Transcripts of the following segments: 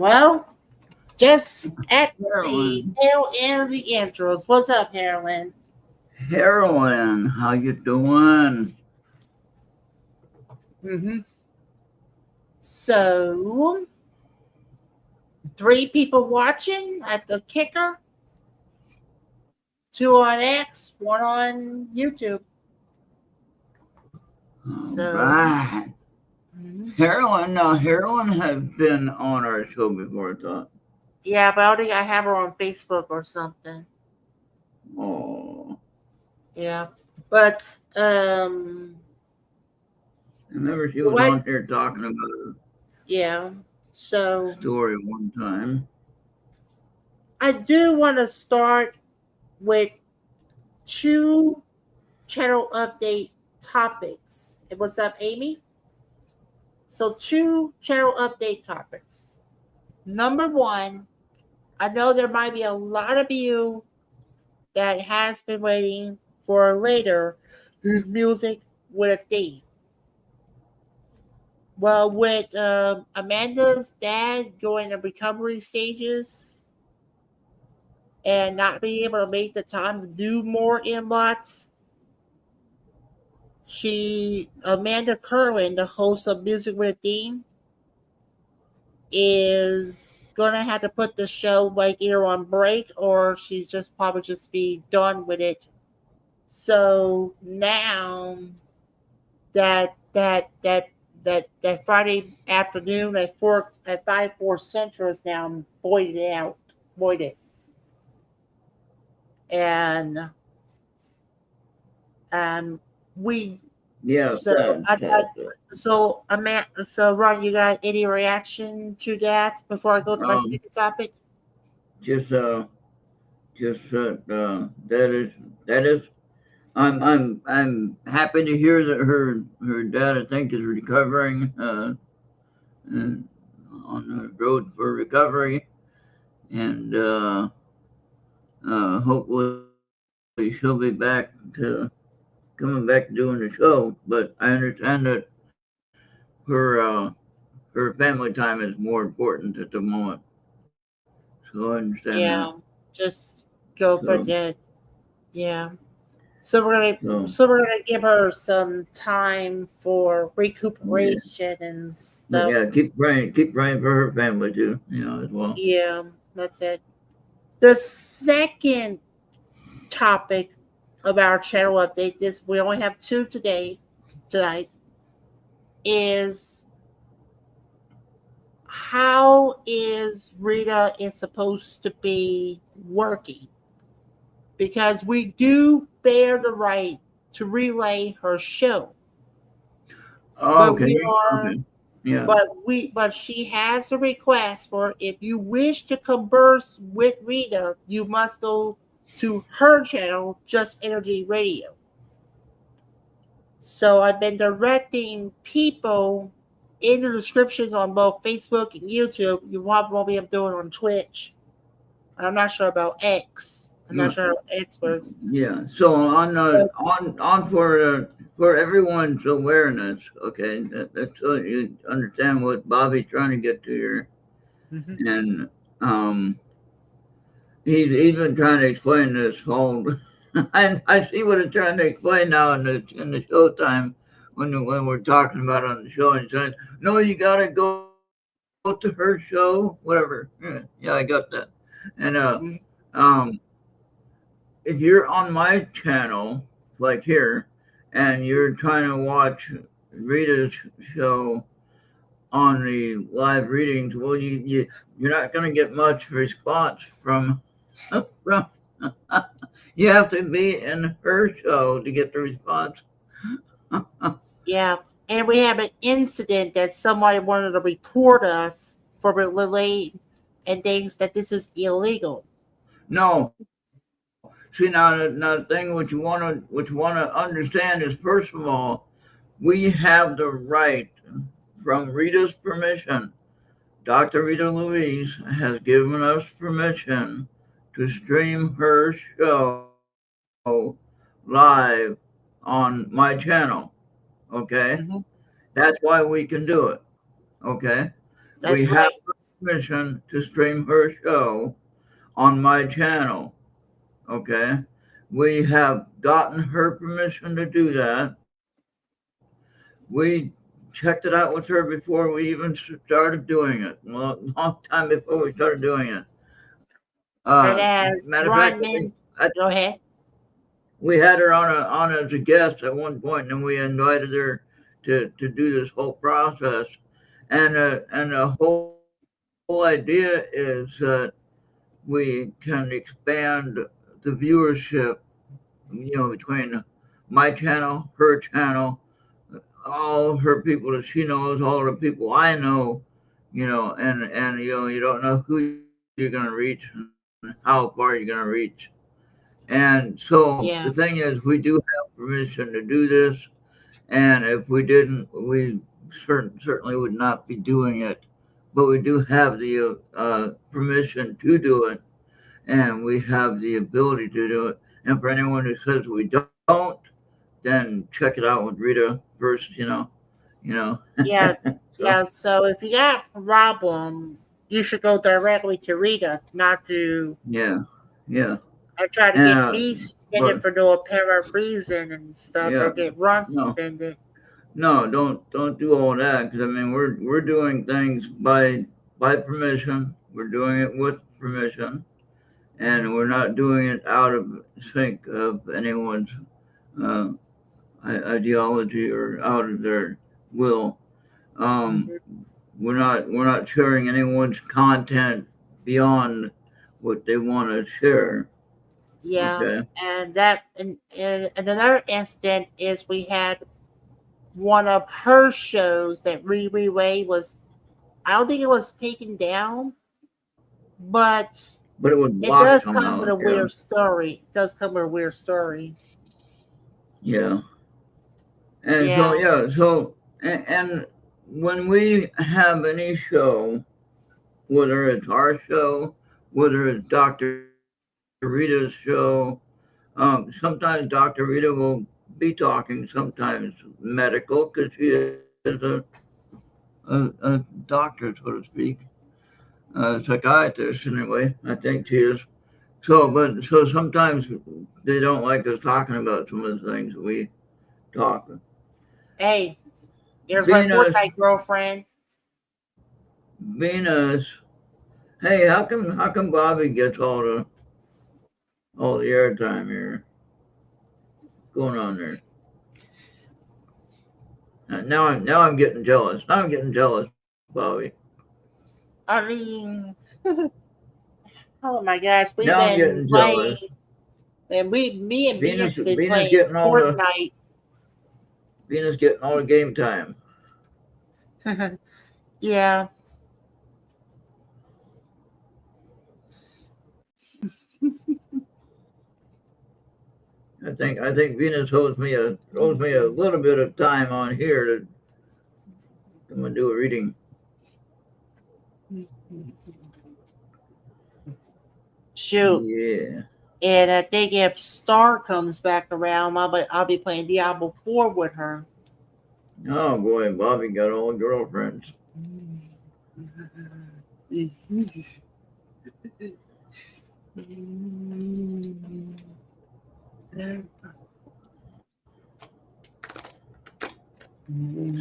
Well, just at the Carolyn. tail end of the intros. What's up, Carolyn? Carolyn, how you doing? Mm-hmm. So, three people watching at the kicker, two on X, one on YouTube. All So, right. mhm. Carolyn has been on our show before, I thought. Yeah, but I don't think I have her on Facebook or something. Oh, Yeah, but I remember she was what? on here talking about Yeah. So a story one time. I do want to start with two channel update topics. And what's up, Amy? So, two channel update topics. Number one, I know there might be a lot of you that has been waiting for later music with a theme. Well, with Amanda's dad during the recovery stages and not being able to make the time to do more inbox, Amanda Kerwin, the host of Music with a Theme, is gonna have to put the show like either on break or she's just probably just be done with it. So now that Friday afternoon at 5 4 Central is now voided, and um we Yeah, so sad, I sad. so Ron, you got any reaction to that before I go to my Um, second topic? just that is. I'm happy to hear that her dad, I think, is recovering. And on the road for recovery, and hopefully she'll be back to coming back to doing the show. But I understand that her her family time is more important at the moment, so I understand that. Yeah, just So go for that. Yeah. so So we're gonna give her some time for yeah, recuperation and but stuff. yeah, keep praying for her family too, as well. Yeah, that's it. The second topic of our channel update, this we only have two tonight, is how is Rita is supposed to be working? Because we do bear the right to relay her show. Oh, But okay, we are okay, yeah. but she has a request for if you wish to converse with Rita, you must go to her channel, Just Energy Radio. So I've been directing people in the descriptions on both Facebook and YouTube. You won't be able to do it on Twitch. I'm not sure about X. I'm not Yeah. sure how X works. Yeah. So on But for everyone's awareness, okay, that's so you understand what Bobby's trying to get to here, mhm. and um, he's been trying to explain this whole. I see what he's trying to explain now in the showtime when we're talking about it on the show and saying, no, you gotta go to her show, whatever. Yeah, I got that, and Mhm. um. if you're on my channel, like here, and you're trying to watch Rita's show on the live readings, well, you're not going to get much response from. You have to be in her show to get the response. Yeah, and we have an incident that somebody wanted to report us for relaying and things that this is illegal. No, see now the thing what you wanna understand is first of all, we have the right from Rita's permission. Dr. Rita Louise has given us permission to stream her show live on my channel. Okay? Mhm. That's why we can do it. Okay? We That's have right. permission to stream her show on my channel. Okay, we have gotten her permission to do that. We checked it out with her before we even started doing it. Well, a long time before we started doing it. And as Matter of fact, Ron Men, go ahead. we had her on as a guest at one point, and we invited her to do this whole process. And the whole idea is that we can expand the viewership, between my channel, her channel, all her people that she knows, all the people I know, and you don't know who you're gonna reach and how far you're gonna reach. And so the Yeah. thing is, we do have permission to do this, and if we didn't, we certainly would not be doing it. But we do have the permission to do it, and we have the ability to do it. And for anyone who says we don't, then check it out with Rita first. You know. Yeah. So Yeah. So if you got a problem, you should go directly to Rita, not to yeah, yeah. try to get me suspended But for no apparent reason and stuff, or yeah, get Ron no, suspended. no, don't do all that, because I mean we're doing things by permission. We're doing it with permission, and we're not doing it out of sync of anyone's uh, ideology or out of their will. Um, Mhm. we're not sharing anyone's content beyond what they want to share. Yeah. Okay. And that, and another incident is we had one of her shows that Riri Ray was, I don't think it was taken down, but But it was it blocked does come with somehow. a Yeah. weird story. It does come with a weird story. Yeah. And so Yeah. yeah, and when we have any show, whether it's our show, whether it's Dr. Rita's show, sometimes Dr. Rita will be talking, sometimes medical, because she is a doctor, so to speak, a psychiatrist anyway. I think she is. So sometimes they don't like us talking about some of the things that we talk. Hey, here's my Venus, Fortnite girlfriend. Venus. Hey, how come Bobby gets all the airtime here? What's going on there? Now I'm getting jealous. Now I'm getting jealous, Bobby. I mean, oh my gosh, we've Now I'm been getting jealous. playing, and me and Venus Venus have been Venus playing getting all the Fortnite. Venus getting all the game time. Yeah. I think Venus owes me a little bit of time on here to come and do a reading. Shoot. Yeah. And I think if Star comes back around, I'll be playing Diablo 4 with her. Oh boy, Bobby got all girlfriends.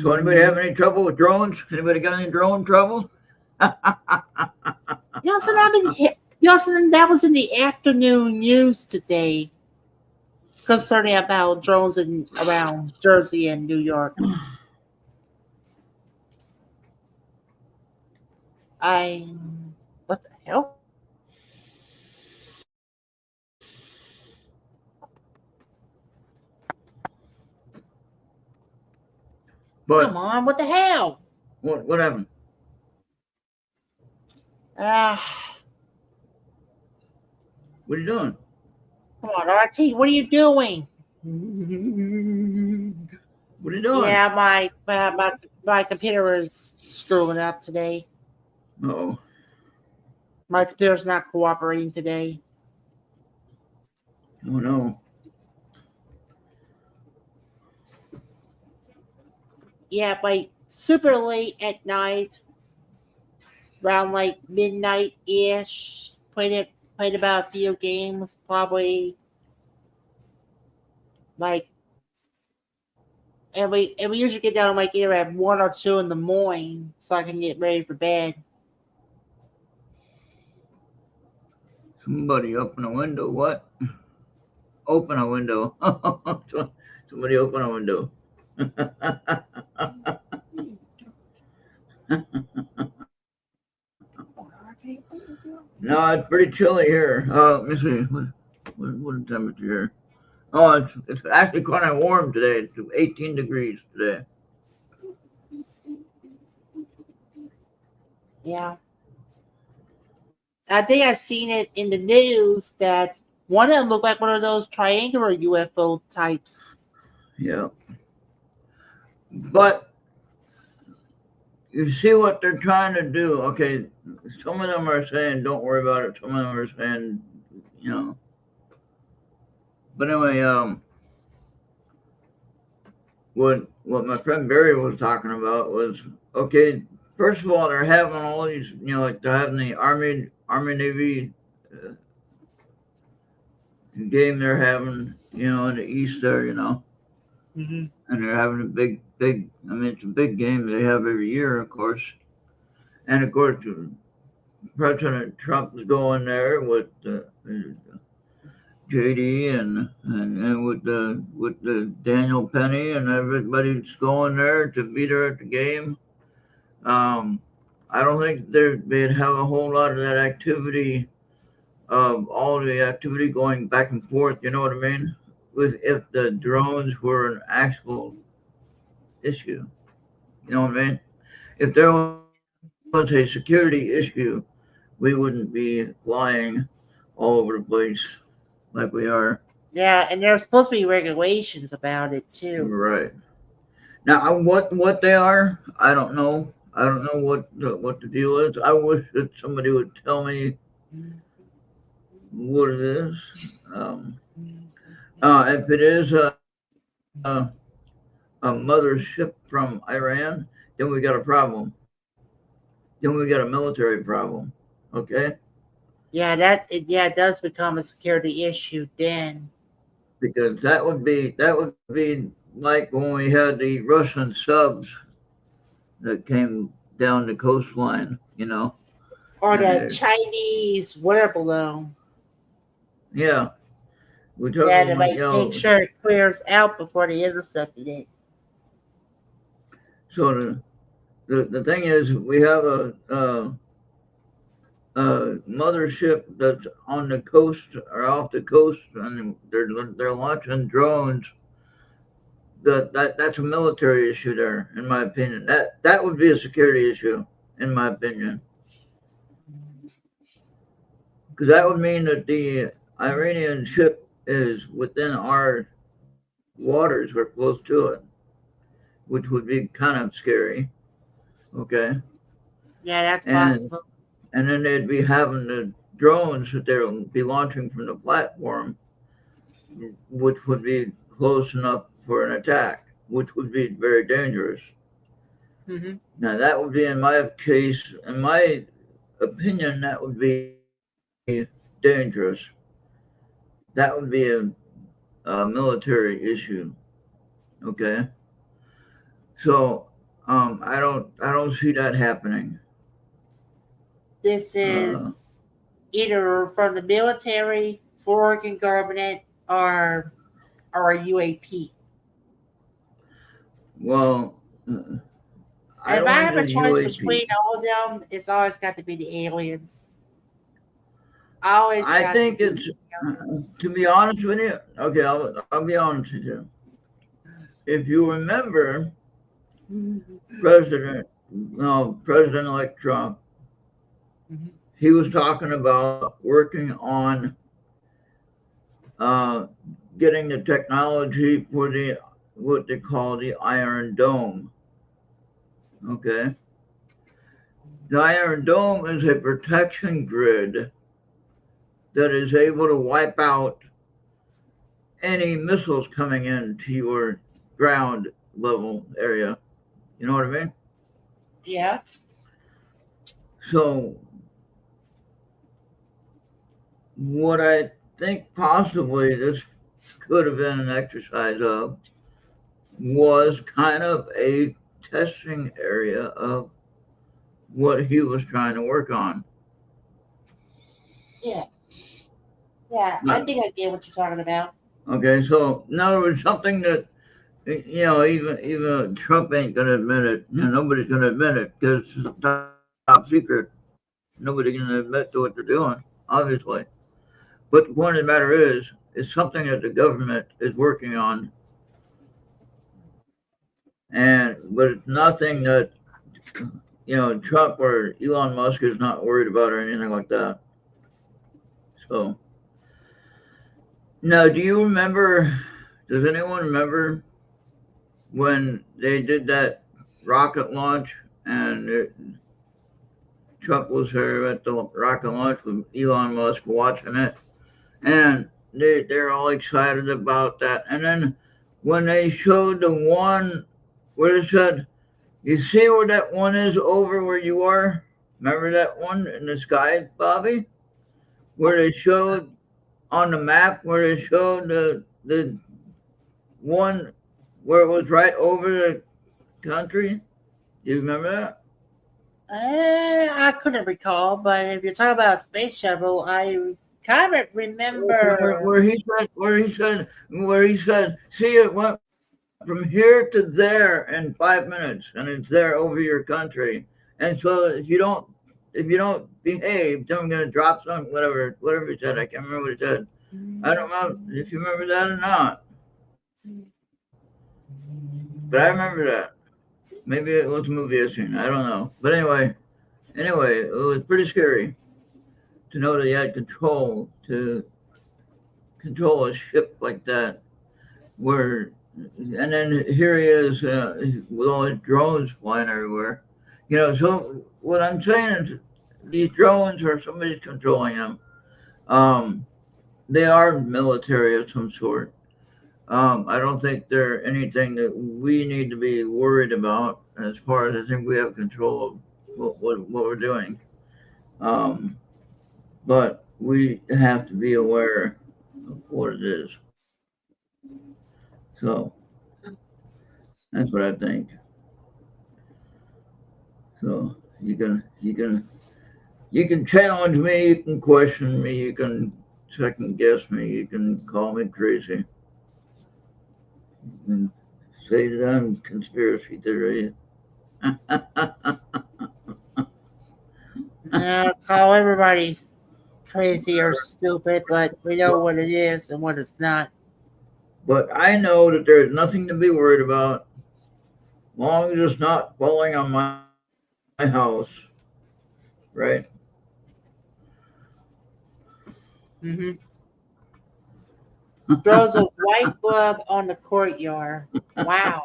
So anybody have any trouble with drones? Anybody got any drone trouble? You so that was in the afternoon news today concerning about drones around Jersey and New York. I What the hell? Come But on, what the hell? what happened? Ah, What are you doing? come on, RT, what are you doing? What are you doing? Yeah, my computer is screwing up today. Oh, My computer's not cooperating today. oh no. Yeah, by super late at night, around like midnight ish. Played about a few games, probably like, and we usually get down like either at 1 or 2 in the morning, so I can get ready for bed. Somebody open a window. What? Open a window. Somebody open a window. No, it's pretty chilly here. Let me see. What is the temperature here? Oh, it's actually kind of warm today. It's 18 degrees today. Yeah, I think I've seen it in the news that one of them looked like one of those triangular UFO types. Yeah. But you see what they're trying to do. Okay, some of them are saying don't worry about it. Some of them are saying, you know. But anyway, what my friend Barry was talking about was, okay. First of all, they're having all these, like they're having the Army Navy game they're having, in the East there, Mm-hmm. and they're having a big. I mean, it's a big game they have every year, of course, and of course, President Trump is going there with JD and with the Daniel Penny and everybody's going there to be there at the game. Um, I don't think they'd have a whole lot of that activity, all the activity going back and forth. You know what I mean? With if the drones were an actual issue, you know what I mean? If there was a security issue, we wouldn't be flying all over the place like we are. Yeah, and there's supposed to be regulations about it too. Right. Now, what they are, I don't know. I don't know what the deal is. I wish that somebody would tell me what it is. Um, if it is a mothership from Iran, then we got a problem. Then we got a military problem. Okay, Yeah, it does become a security issue then. because that would be like when we had the Russian subs that came down the coastline. Or And the Chinese water balloon. yeah, we took Yeah, to them. make sure it clears out before they intercepted it. So the thing is, we have a mothership that's on the coast or off the coast, and they're launching drones. That's a military issue there, in my opinion. That would be a security issue, in my opinion, because that would mean that the Iranian ship is within our waters. We're close to it, which would be kind of scary. Okay, Yeah, that's and possible. and then they'd be having the drones that they'll be launching from the platform, which would be close enough for an attack, which would be very dangerous. Hmm. Now, that would be in my case, in my opinion, that would be dangerous. That would be a military issue. Okay, so I don't see that happening. This Uh, is either from the military, foreign government, or a UAP. well, uh, I And if don't I think have a it's choice UAP. between all of them, it's always got to be the aliens. Always I got to think be it's, the aliens. to be honest with you. Okay, I'll be honest with you. If you remember, Mhm. President-elect Trump, Mhm. he was talking about working on uh, getting the technology for what they call the Iron Dome. Okay, the Iron Dome is a protection grid that is able to wipe out any missiles coming into your ground level area. You know what I mean? Yeah. So what I think possibly this could have been an exercise of was kind of a testing area of what he was trying to work on. Yeah. Yeah, I think I get what you're talking about. Okay, so in other words, something that even Trump ain't gonna admit it. Nobody's gonna admit it because it's top secret. Nobody can admit to what they're doing, obviously. But the point of the matter is, it's something that the government is working on, but it's nothing that Trump or Elon Musk is not worried about or anything like that. So now, do you remember? Does anyone remember when they did that rocket launch and Trump was there at the rocket launch with Elon Musk watching it, and they're all excited about that. And then when they showed the one where it said, "You see where that one is over where you are? Remember that one in the sky, Bobby? Where they showed on the map where they showed the one where it was right over the country? Do you remember that?" I couldn't recall, but if you're talking about a space shuttle, I kind of remember. Where he said, "See, it went from here to there in 5 minutes, and it's there over your country. And so if you don't behave, then I'm gonna drop some whatever he said. I can't remember what he said. I don't know if you remember that or not, but I remember that. Maybe it was a movie I seen. I don't know. But anyway, it was pretty scary to know that he had control to control a ship like that. Where, and then here he is with all his drones flying everywhere. So what I'm saying is these drones are somebody's controlling them. Um, they are military of some sort. I don't think they're anything that we need to be worried about as far as I think we have control of what we're doing. Um, but we have to be aware of what it is. So that's what I think. So you can challenge me, you can question me, you can second guess me, you can call me crazy, you can say that I'm conspiracy theory. Call everybody crazy or stupid, but we know what it is and what it's not. But I know that there's nothing to be worried about, long as it's not falling on my house, right? Mm-hmm. Throws a white glove on the courtyard. Wow.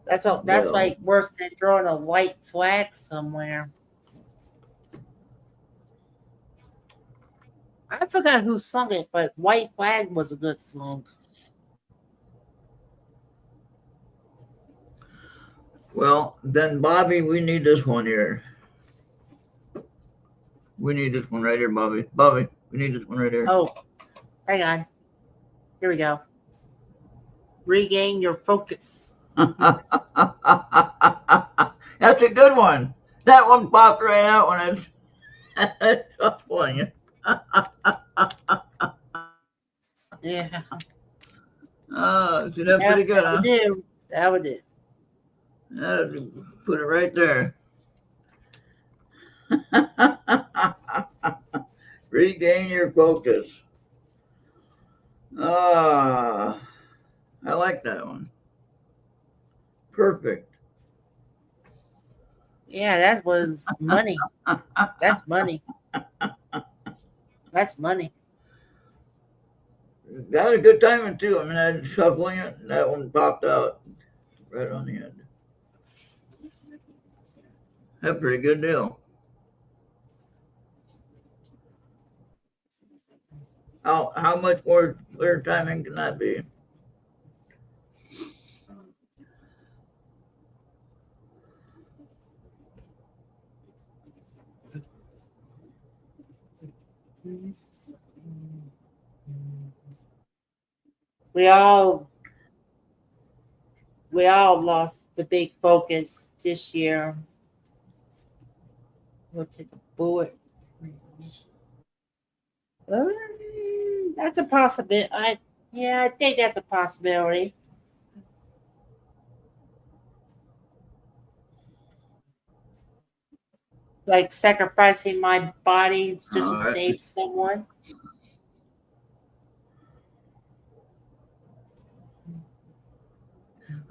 That's Well, like worse than throwing a white flag somewhere. I forgot who sung it, but White Flag was a good song. well, then Bobby, we need this one here. We need this one right here, Bobby. Bobby, we need this one right here. Oh, hang on. Here we go. Regain your focus. That's a good one. That one popped right out when I tough one. Yeah, See, that's pretty good, that would huh? do. That would do. Put it right there. Regain your focus. Ah, I like that one. Perfect. Yeah, that was money. That's money. That's money. That was a good timing too. I mean, I was shuffling it, and that one popped out right on the end. That's a pretty good deal. How much more clear timing can that be? We all lost the big focus this year. We'll take a bullet. That's a possibility. I think that's a possibility. Like sacrificing my body just to All right. save someone.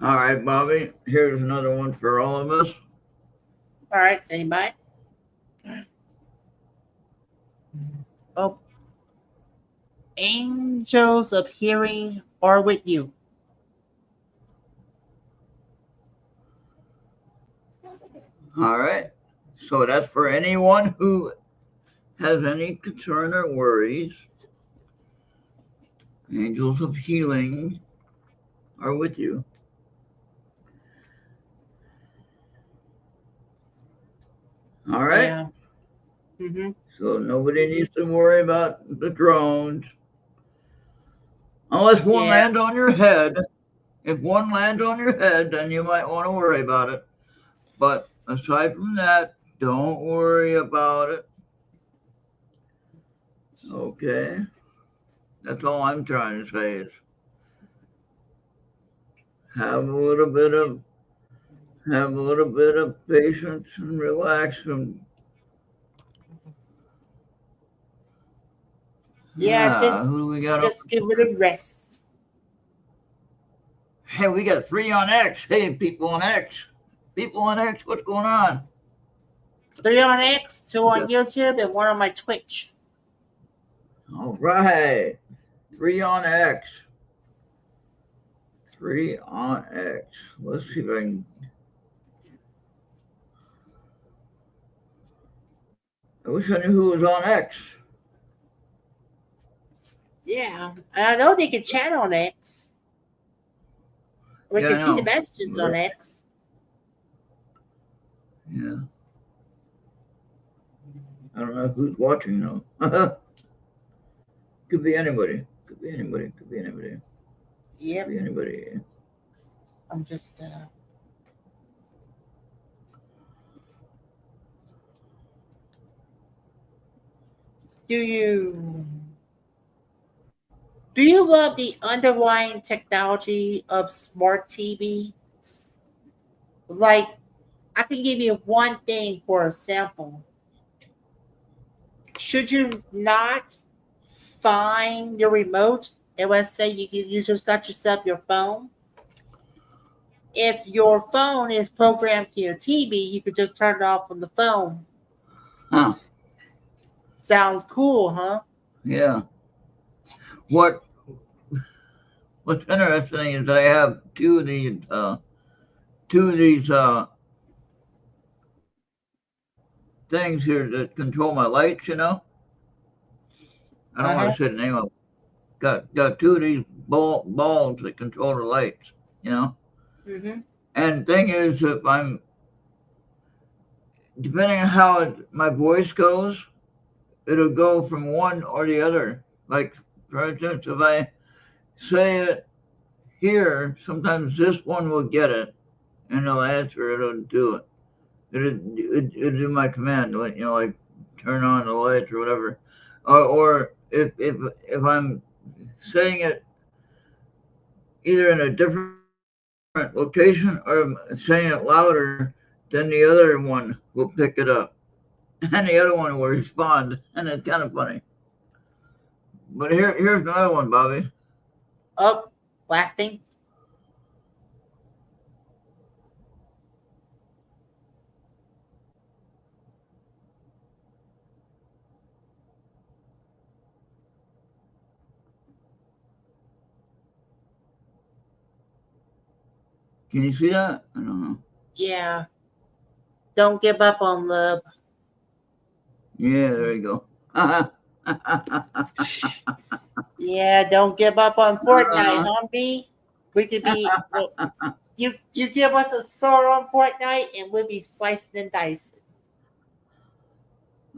All right, Bobby. Here's another one for all of us. All right, anybody? Oh, angels of hearing are with you. All right. So that's for anyone who has any concern or worries. Angels of healing are with you. All right. Yeah. Mm-hmm. So nobody needs to worry about the drones. Unless one Yeah. lands on your head. If one lands on your head, then you might want to worry about it. But aside from that, don't worry about it. Okay. That's all I'm trying to say is have a little bit of patience and relax and Yeah, who do we got on? just give it a rest. Hey, we got 3 on X. Hey, people on X. People on X, what's going on? 3 on X, 2 on Yeah. YouTube, and 1 on my Twitch. All right. 3 on X. 3 on X. Let's see if I can. I wish I knew who was on X. Yeah, I know they can chat on X. We Yeah, can I see the know. messages on X. Yeah. I don't know who's watching though. Could be anybody. Could be anybody. Could be anybody. Yep. Could be anybody. I'm just do you love the underlying technology of smart TVs? Like, I can give you one thing for a sample. Should you not find your remote, and let's say you just got yourself your phone, if your phone is programmed to your TV, you could just turn it off from the phone. Huh. Sounds cool, huh? Yeah. What's interesting is I have two of these things here that control my lights, you know. I don't want Uh-huh. to say the name of them. Got two of these balls that control the lights, you know. Mm-hmm. And the thing is, if I'm depending on how my voice goes, it'll go from one or the other. Like for instance, if I say it here, sometimes this one will get it and it'll answer. It'll do it. It'll do my command, like like turn on the lights or whatever. Or if I'm saying it either in a different location or saying it louder, then the other one will pick it up, and the other one will respond, and it's kind of funny. But here's another one, Bobby. Oh, last thing. Can you see that? I don't know. Yeah. Don't give up on love. Yeah, there you go. Yeah, don't give up on Fortnite, Uh, huh, B? We could be. Well, you give us a sword on Fortnite, and we'll be slicing and dicing.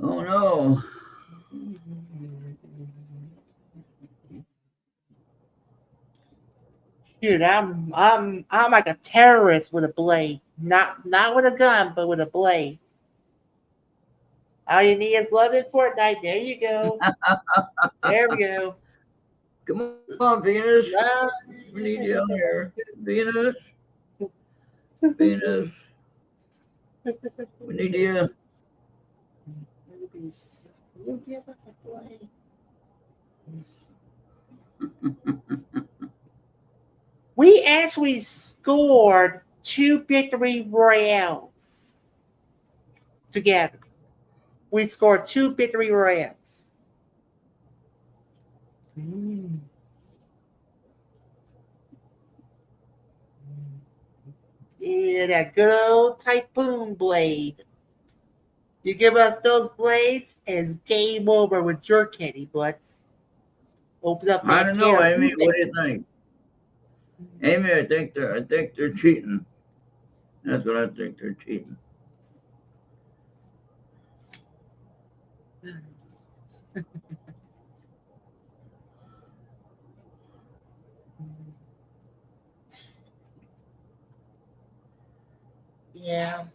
oh no. Dude, I'm like a terrorist with a blade. Not with a gun, but with a blade. All you need is love in Fortnite. There you go. There we go. Come on, Venus. Love. We need you on here. Venus. Venus. We need you. We actually scored 2 victory royales together. We scored 2 victory royales. Yeah, that good old Typhoon blade. You give us those blades, and it's game over with your kitty butts. Open up I that don't know, can of Amy. music. What do you think? Amy, I think they're cheating. That's what I think. They're cheating. Yeah.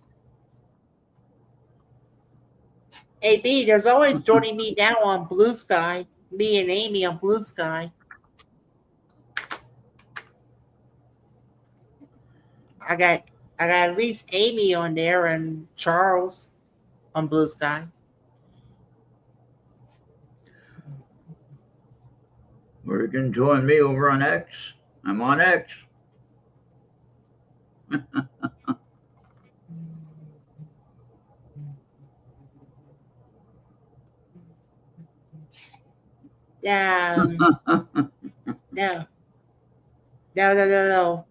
Hey B, there's always joining me now on Blue Sky. Me and Amy on Blue Sky. I got I got at least Amy on there and Charles on Blue Sky. Or you can join me over on X. I'm on X. No, no, no.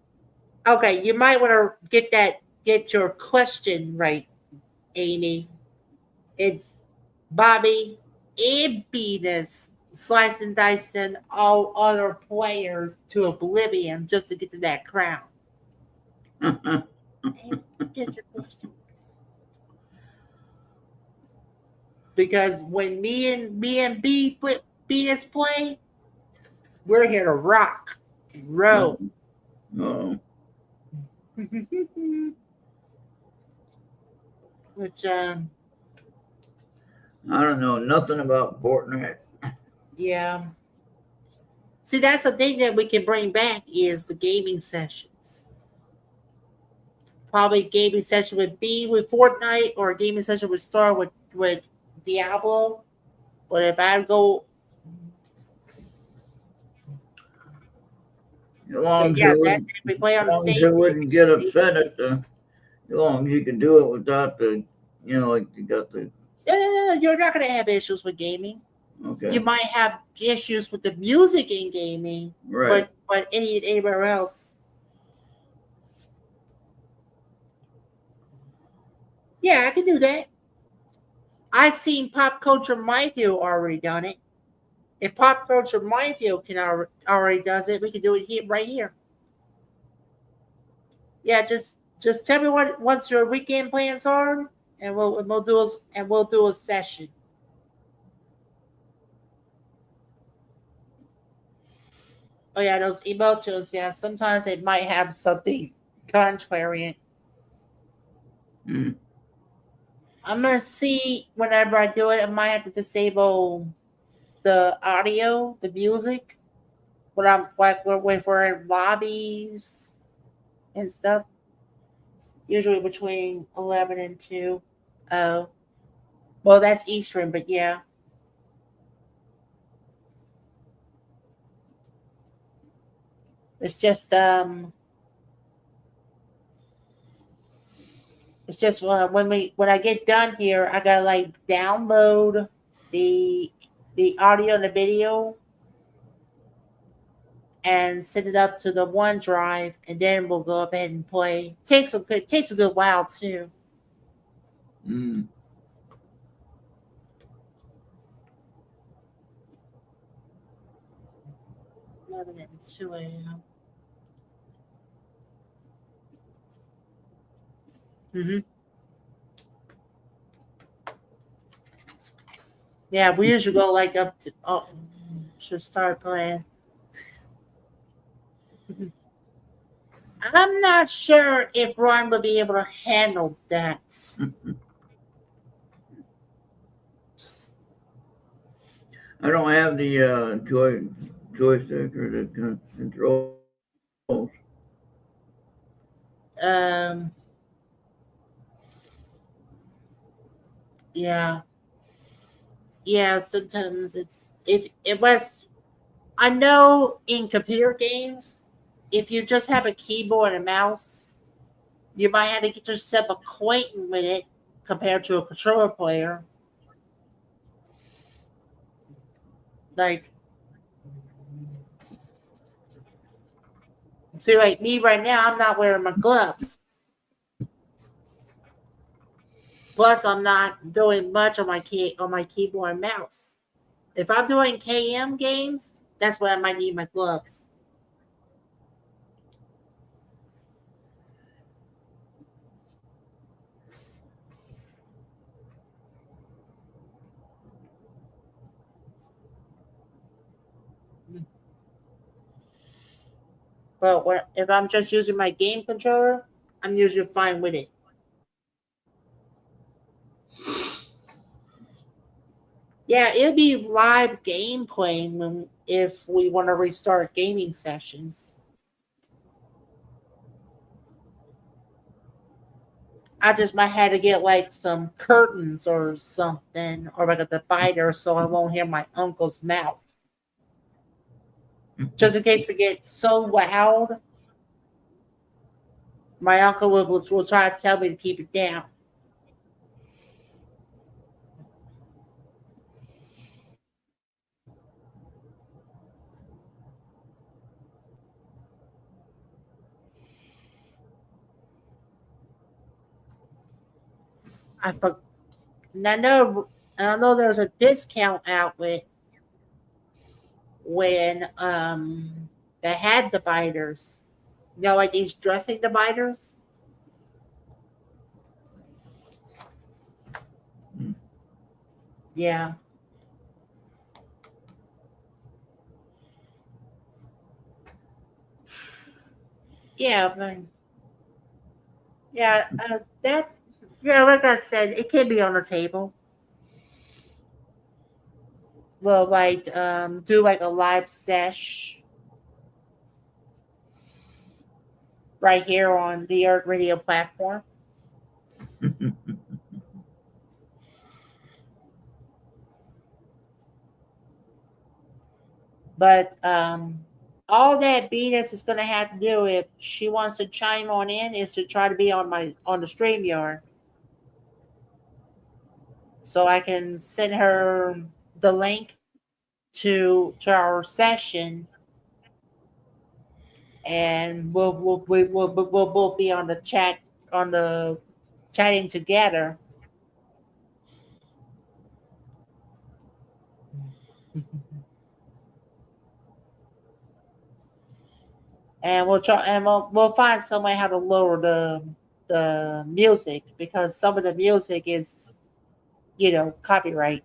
Okay, you might want to get your question right, Amy. It's Bobby and Venus slicing and dicing all other players to oblivion just to get to that crown. Get your question. Because when me and B put Venus play, we're here to rock and no, roll. no. Which I don't know nothing about Fortnite. yeah. See, that's the thing that we can bring back is the gaming sessions. Probably a gaming session with B with Fortnite or a gaming session with Star with Diablo. But if I go, As long as yeah, you that wouldn't, we play on as the long as same you team. wouldn't get upset at the, as long as you can do it without the, like you got the. No, you're not going to have issues with gaming. Okay. You might have issues with the music in gaming, Right. but anywhere else. Yeah, I can do that. I've seen Pop Culture Minefield already done it. If Pop Culture Minefield can already does it, we can do it here right here. Yeah, just tell me what's your weekend plans are, and we'll do a session. Oh yeah, those emotions. Yeah, sometimes they might have something contrarian. Mm. I'm gonna see whenever I do it. I might have to disable the audio, the music, when I'm like when we're in lobbies and stuff. Usually between 11 and 2. Oh, well, that's Eastern, but yeah, it's just it's just when I get done here, I gotta like download the the audio and the video and send it up to the OneDrive, and then we'll go ahead and play. Takes a good while too. Mm. 11 and 2 a.m. Mm-hmm. Yeah, we usually go like up to. Oh, should start playing. I'm not sure if Ron will be able to handle that. I don't have the joystick or the controls. Um, yeah, yeah. Sometimes it's if it was. I know in computer games, if you just have a keyboard and a mouse, you might have to get yourself acquainted with it compared to a controller player. Like, see, like me right now, I'm not wearing my gloves. Plus, I'm not doing much on my keyboard and mouse. If I'm doing KM games, that's when I might need my gloves. But if I'm just using my game controller, I'm usually fine with it. Yeah, it'll be live gameplay if we want to restart gaming sessions. I just might have to get like some curtains or something, or like a divider, so I won't hear my uncle's mouth. Just in case we get so loud, my uncle will try to tell me to keep it down. I for, and I know there's a discount outlet when they had dividers. You know, like these dressing dividers. Yeah, yeah, but yeah, that yeah, like I said, it can be on the table. Well, like do like a live sesh right here on the Errt Radio platform. But all that Venus is going to have to do if she wants to chime on in is to try to be on the stream yard, so I can send her the link to our session, and we'll both be on the chat on the chatting together. And we'll find some way how to lower the music, because some of the music is copyright.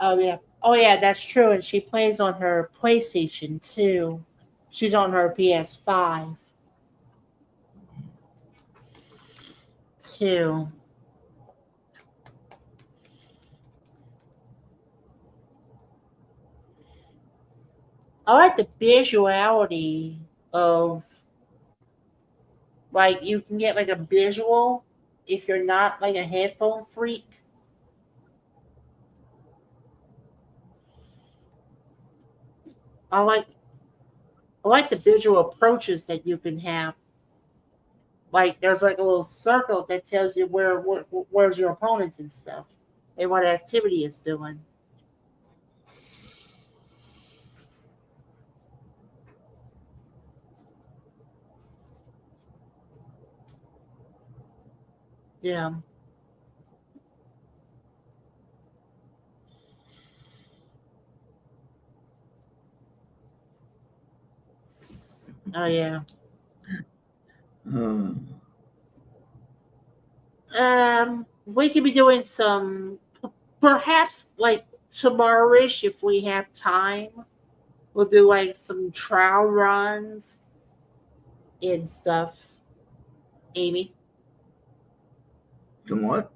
Oh yeah, that's true. And she plays on her PlayStation too. She's on her PS5 too. I like the visuality of, like, you can get like a visual if you're not like a headphone freak. I like I like the visual approaches that you can have. Like there's like a little circle that tells you where's your opponents and stuff, and what activity it's doing. Yeah. Oh yeah. Uh, We could be doing some, perhaps like tomorrowish if we have time. We'll do like some trial runs and stuff. Amy, somewhat.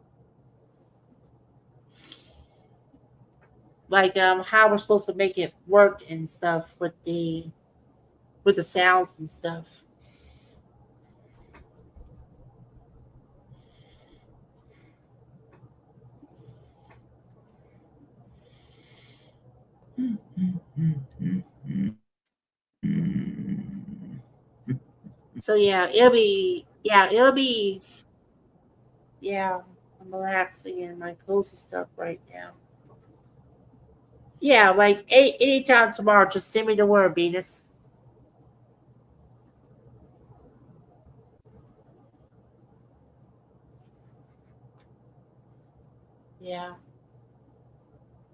like how we're supposed to make it work and stuff with the sounds and stuff. So yeah. I'm relaxing in my cozy stuff right now. Yeah, like anytime tomorrow, just send me the word, Venus. Yeah.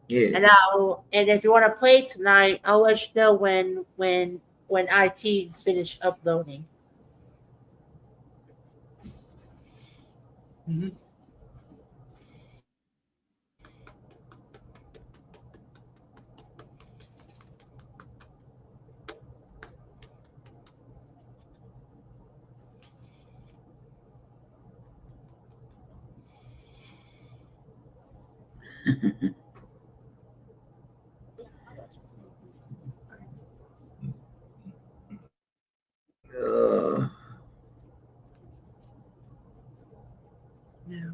Yeah. And if you want to play tonight, I'll let you know when IT is finished uploading. Mhm. uh, Yeah.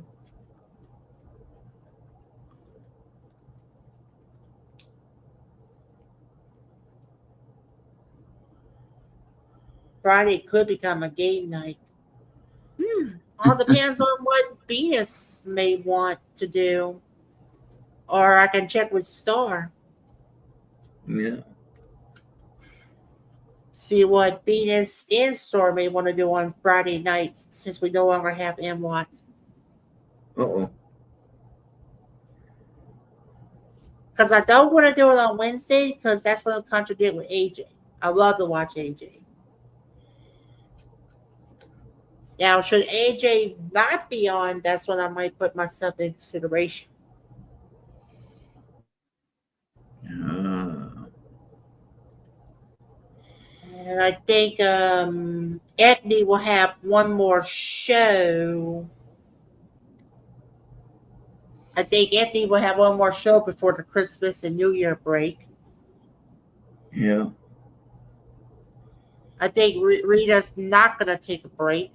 Friday could become a game night. All depends on what Venus may want to do, or I can check with Star, yeah. see what Venus and Star may want to do on Friday nights since we no longer have MWAT. Uh-oh. Because I don't want to do it on Wednesday because that's going to contradict with AJ. I love to watch AJ. Now, should AJ not be on, that's when I might put myself in consideration. Uh, And I think Anthony will have one more show. I think Anthony will have one more show before the Christmas and New Year break. yeah. I think Rita's not going to take a break.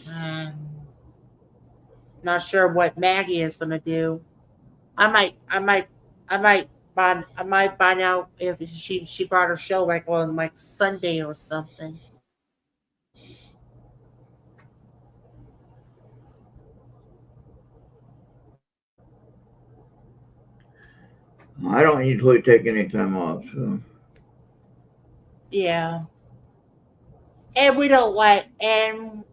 Um, Not sure what Maggie is going to do. I might, I might, I might find out if she brought her show like on like Sunday or something. I don't usually take any time off, so Yeah, and we don't like, and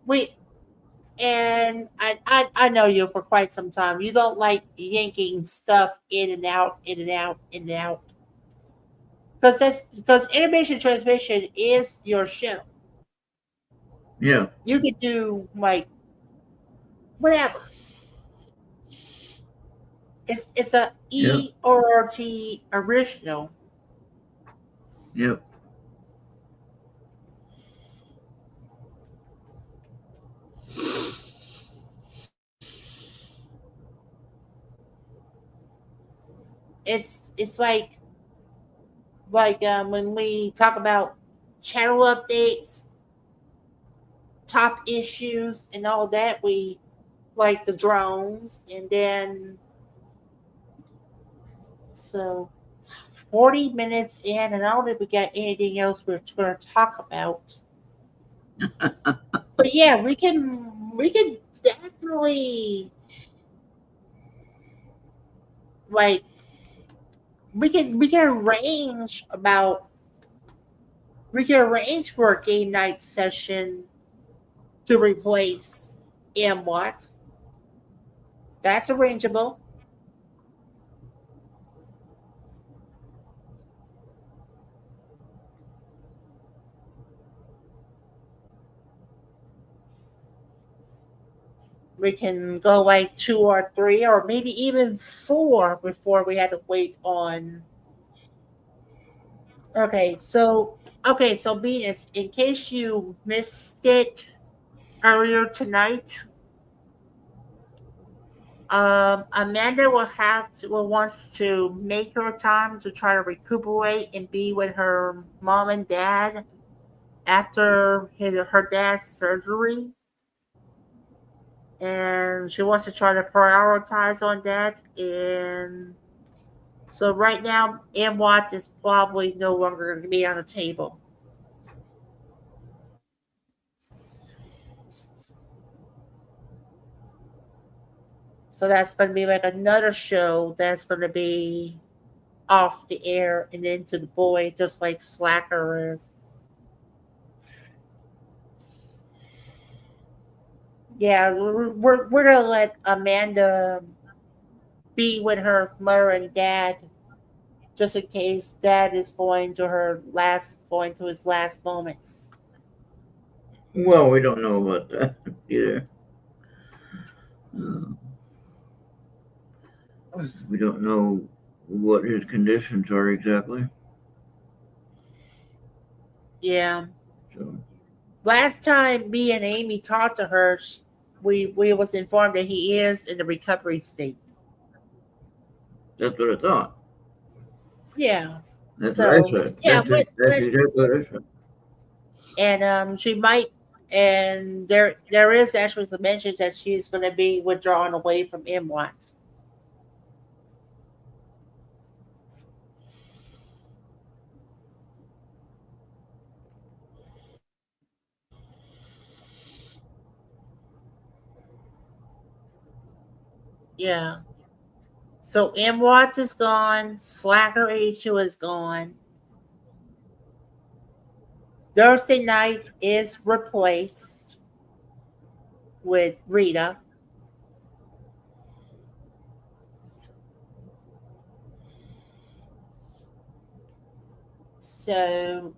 I know you for quite some time. You don't like yanking stuff in and out, in and out, in and out, because intermission transmission is your show. yeah. You can do like whatever. It's a Yep. ERT original. Yep. It's like when we talk about channel updates, top issues, and all that, we like the drones, and then so 40 minutes in, and I don't think we got anything else we're going to talk about. But yeah, we can definitely like we can arrange about We can arrange for a game night session to replace Watt. That's arrangeable. We can go like 2 or 3 or maybe even 4 before we had to wait on. Okay, so Venus, in case you missed it earlier tonight, Amanda will wants to make her time to try to recuperate and be with her mom and dad after her dad's surgery, and she wants to try to prioritize on that. And so right now, Watt is probably no longer going to be on the table. So that's going to be like another show that's going to be off the air and into the void, just like Slacker is. Yeah, we're going to let Amanda be with her mother and dad just in case dad is going to his last moments. Well, we don't know about that either. We don't know what his conditions are exactly. Yeah. So Last time me and Amy talked to her, we was informed that he is in the recovery state. that's what I thought. Yeah. That's what I So said. yeah, That's exactly what I said. and she might, and there is actually some mention that she's going to be withdrawn away from MWAT. Yeah. So MWAT is gone. Slacker 82 is gone. Thursday night is replaced with Rita. So,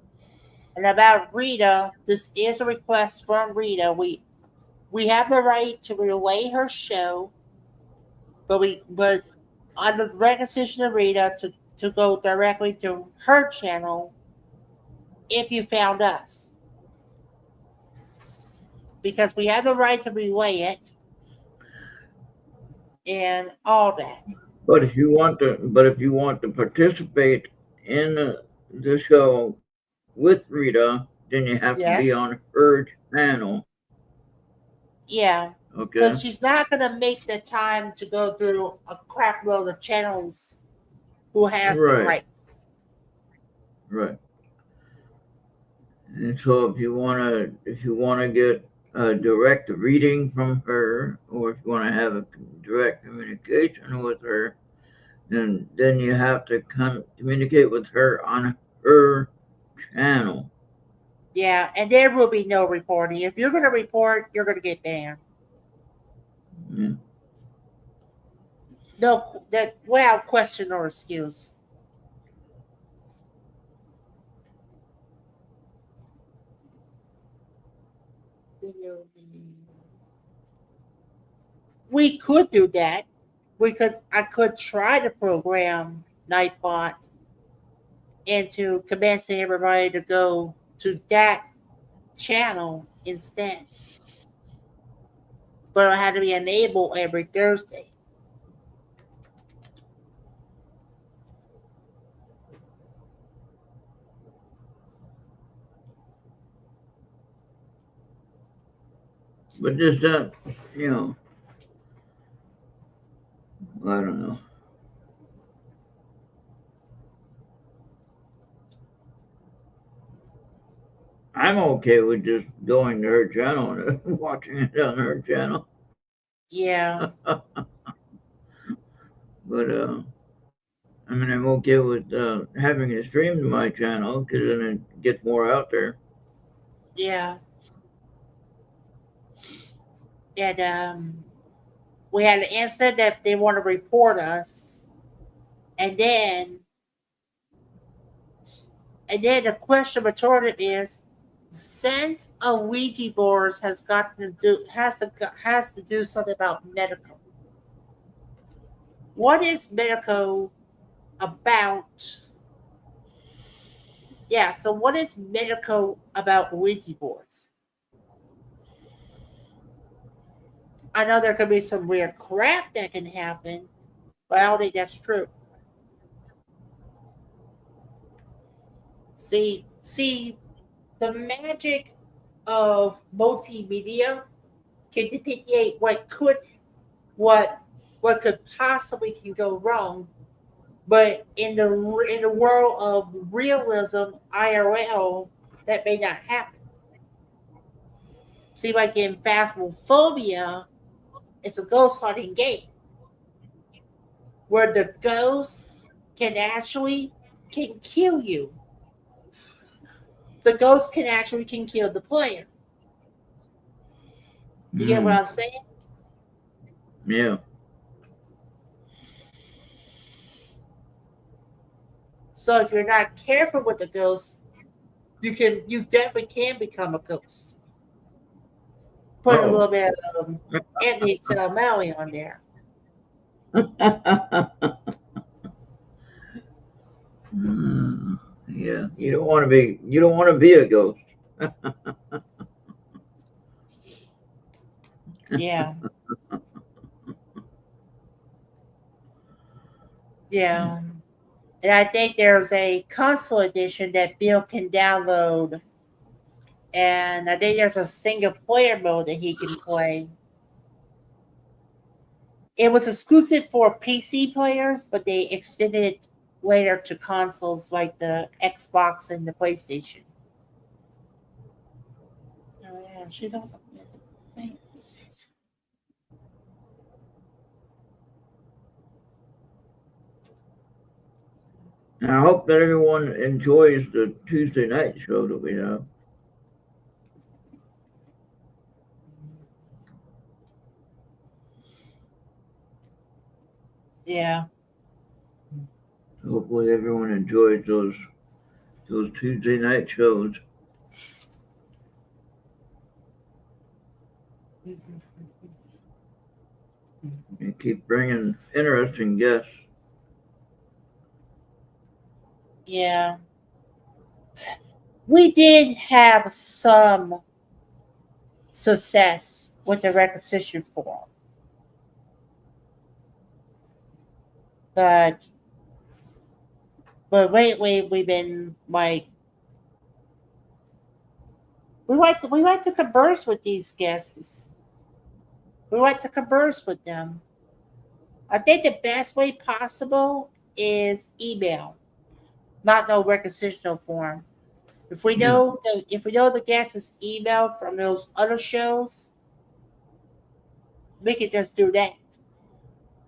and about Rita, this is a request from Rita. We have the right to relay her show, but on the requisition of Rita to go directly to her channel if you found us. Because we have the right to relay it and all that. If you want to participate in the show with Rita, then you have to be Yes. on her channel. Yeah. Okay. Because she's not going to make the time to go through a crap load of channels who has the Right. right. Right. And so if you wanna get a direct reading from her, or if you wanna have a direct communication with her, then you have to communicate with her on her channel. Yeah, and there will be no reporting. If you're going to report, you're going to get banned. Yeah. No, that without question or excuse. We could do that. I could try to program Nightbot into convincing everybody to go to that channel instead. But it had to be enabled every Thursday. But just that, you know, I don't know. I'm okay with just going to her channel and watching it on her channel. Yeah. But I mean, I'm okay with having it streamed to my channel because then it gets more out there. Yeah. And we had an incident that they want to report us, and then the question returned is, since a Ouija board has to do something about medical. What is medical about? Yeah, so what is medical about Ouija boards? I know there could be some weird crap that can happen, but I don't think that's true. See, the magic of multimedia can depict what what could possibly can go wrong, but in the world of realism, IRL, that may not happen. See, like in Phasmophobia, it's a ghost hunting game where the ghost can kill you. The ghost can kill the player. You get what Mm, I'm saying? yeah. So if you're not careful with the ghost, you definitely can become a ghost. Put a Oh. little bit of Anthony Maui on there. Yeah. You don't want to be a ghost. Yeah. Yeah. And I think there's a console edition that Bill can download. And I think there's a single player mode that he can play. It was exclusive for PC players, but they extended it later to consoles like the Xbox and the PlayStation. Oh yeah, she does. And I hope that everyone enjoys the Tuesday night show that we have. Yeah. Hopefully everyone enjoys those Tuesday night shows and keep bringing interesting guests. Yeah. We did have some success with the requisition form, but lately we've been like we like to converse with these guests. We like to converse with them. I think the best way possible is email, not no requisitional form. Yeah. If we know the guest is email from those other shows, we can just do that.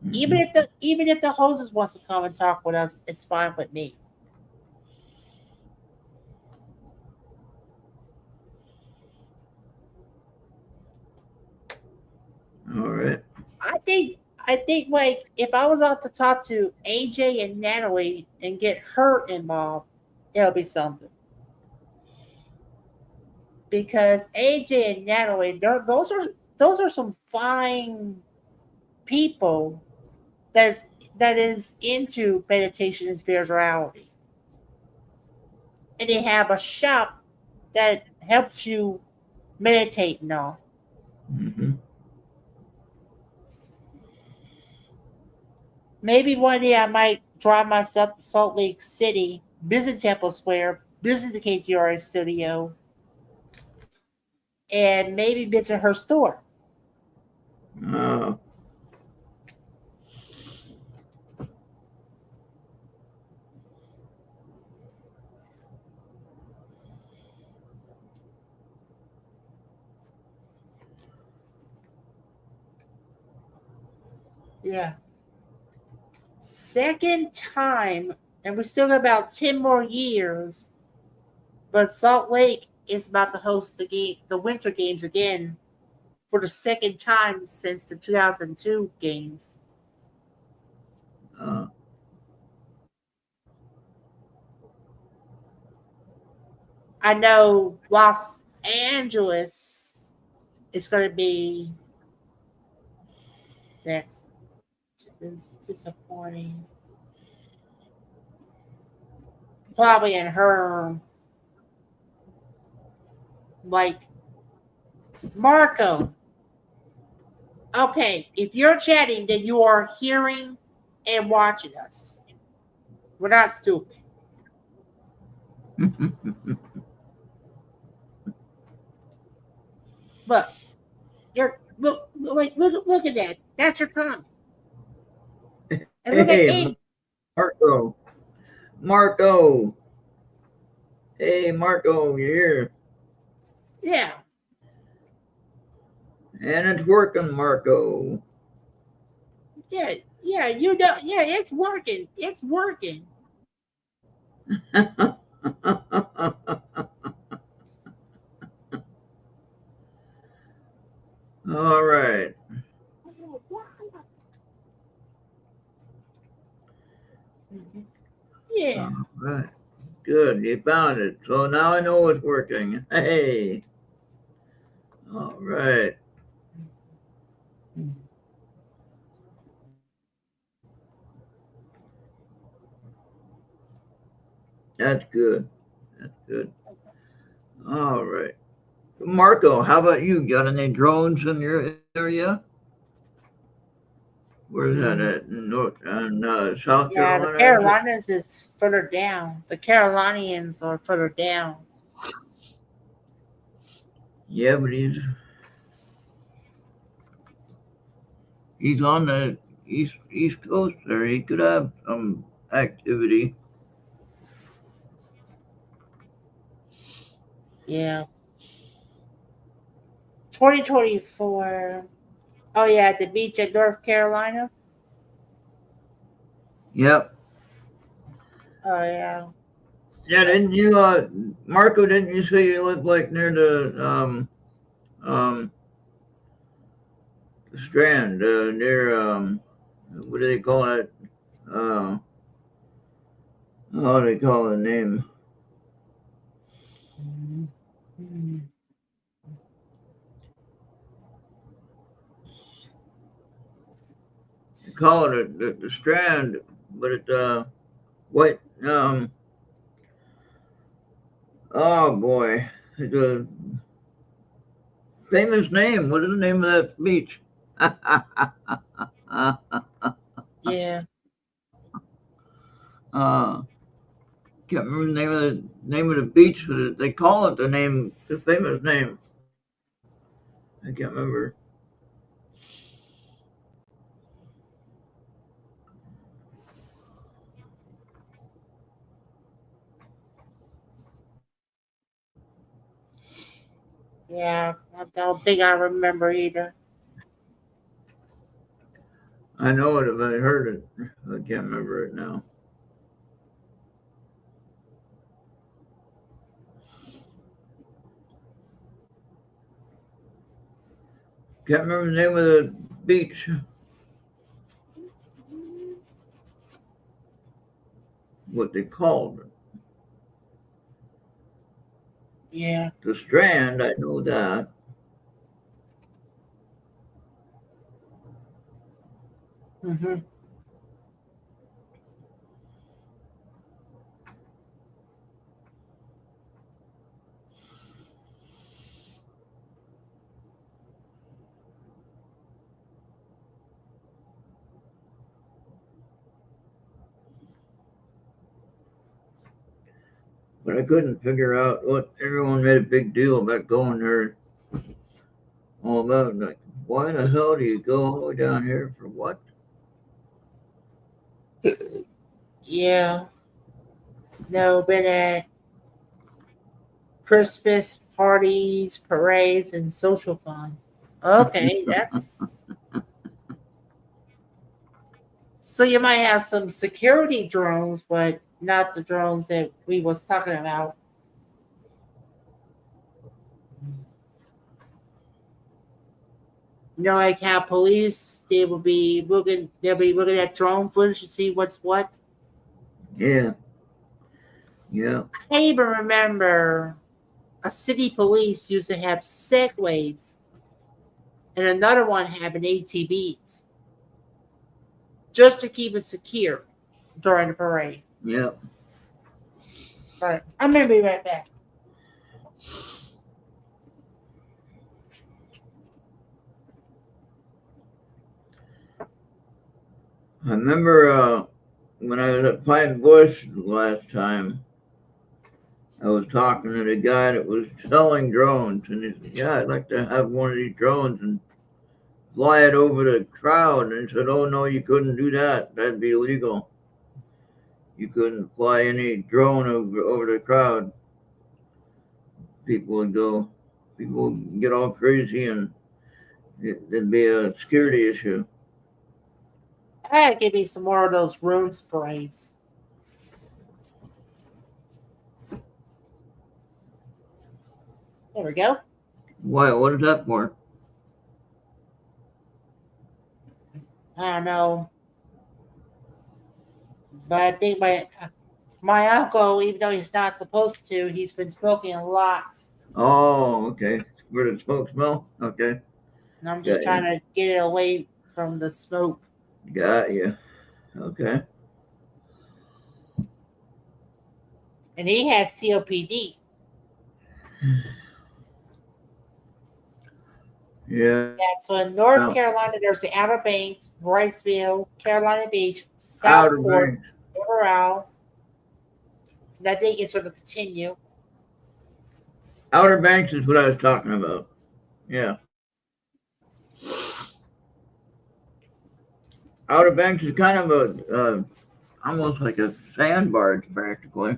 Hmm. Even if the hostess wants to come and talk with us, it's fine with me. All right. I think like if I was out to talk to AJ and Natalie and get her involved, it'll be something. Because AJ and Natalie, those are some fine people that's that is into meditation and spirituality. And they have a shop that helps you meditate and all. Hmm. Maybe one day I might drive myself to Salt Lake City, visit Temple Square, visit the KTRA studio, and maybe visit her store. Uh, Yeah. second time, and we still got about 10 more years, but Salt Lake is about to host the Winter Games again for the second time since the 2002 games. Uh, I know Los Angeles is going to be next. It's disappointing. Probably in her, like, Marco. Okay, if you're chatting, then you are hearing and watching us. We're not stupid. Look, look at that. That's your comment. And look at hey, Amy. Marco. Marco. Hey, Marco, you're here. Yeah. And it's working, Marco. Yeah. Yeah. You know. Yeah. It's working. It's working. All right. Yeah. All right. Good. You found it. So now I know it's working. Hey. All right. That's good. That's good. All right. Marco, how about you? Got any drones in your area? Where's that at? South Yeah. The Carolina, is it? Carolinas is further down. The Carolinians are further down. Yeah, but he's on the east coast there. He could have some activity. Yeah. 2024. Oh yeah, at the beach at North Carolina. Yep. Oh yeah. Yeah, didn't you Marco, didn't you say you live like near um the Strand, near what do they call it? Uh how do they call the name? Mhm. They call it the Strand, but it's what oh boy. It's a famous name. What is the name of that beach? Yeah. uh can't remember the name of the beach, but they call it the famous name. I can't remember. Yeah. I don't think I remember either. I know it if I heard it. I can't remember it now. Can't remember the name of the beach. What they called it. Yeah. The Strand, I know that. Hmm. But I couldn't figure out what everyone made a big deal about going there. All about like, why the hell do you go all the way down here for what? Yeah. No, been at Christmas parties, parades, and social fun. Okay, that's So you might have some security drones, but not the drones that we was talking about. You know, like how police they'll be looking at drone footage to see what's what. Yeah. Yeah. I even remember a city police used to have segways and another one having ATVs just to keep it secure during the parade. Yeah. But I'm gonna be right back. I remember when I was at Pine Bush last time, I was talking to the guy that was selling drones, and he said, "Yeah, I'd like to have one of these drones and fly it over the crowd." And he said, "Oh no, you couldn't do that. That'd be illegal. You couldn't fly any drone over the crowd. People would go, people would get all crazy, and it'd be a security issue." I gotta give me some more of those room sprays. There we go. Why? What is that for? I don't know, but I think my uncle, even though he's not supposed to, he's been smoking a lot, Oh, okay. Where did smoke smell? Okay. and I'm just Got trying you. to get it away from the smoke. Got you. Okay. And he has COPD. Yeah. Yeah, so in North Oh, Carolina, there's the Outer Banks, Wrightsville, Carolina Beach, Outer Southport, Banks. Doral. And I think it's going to continue. Outer Banks is what I was talking about. Yeah. Outer Banks is kind of almost like a sandbar practically.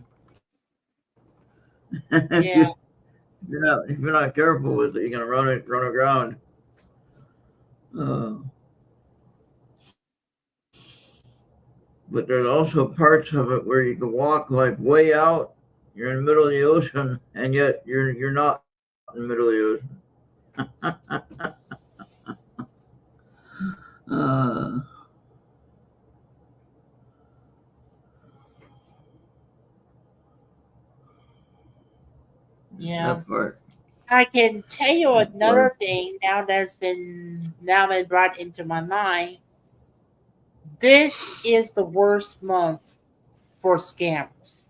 if Yeah, you if you're not careful with it, you're gonna run aground. Uh, but there's also parts of it where you can walk like way out. You're in the middle of the ocean, and yet you're not in the middle of the ocean. uh, yeah. that part. I can tell you That part. another thing now been brought into my mind. This is the worst month for scammers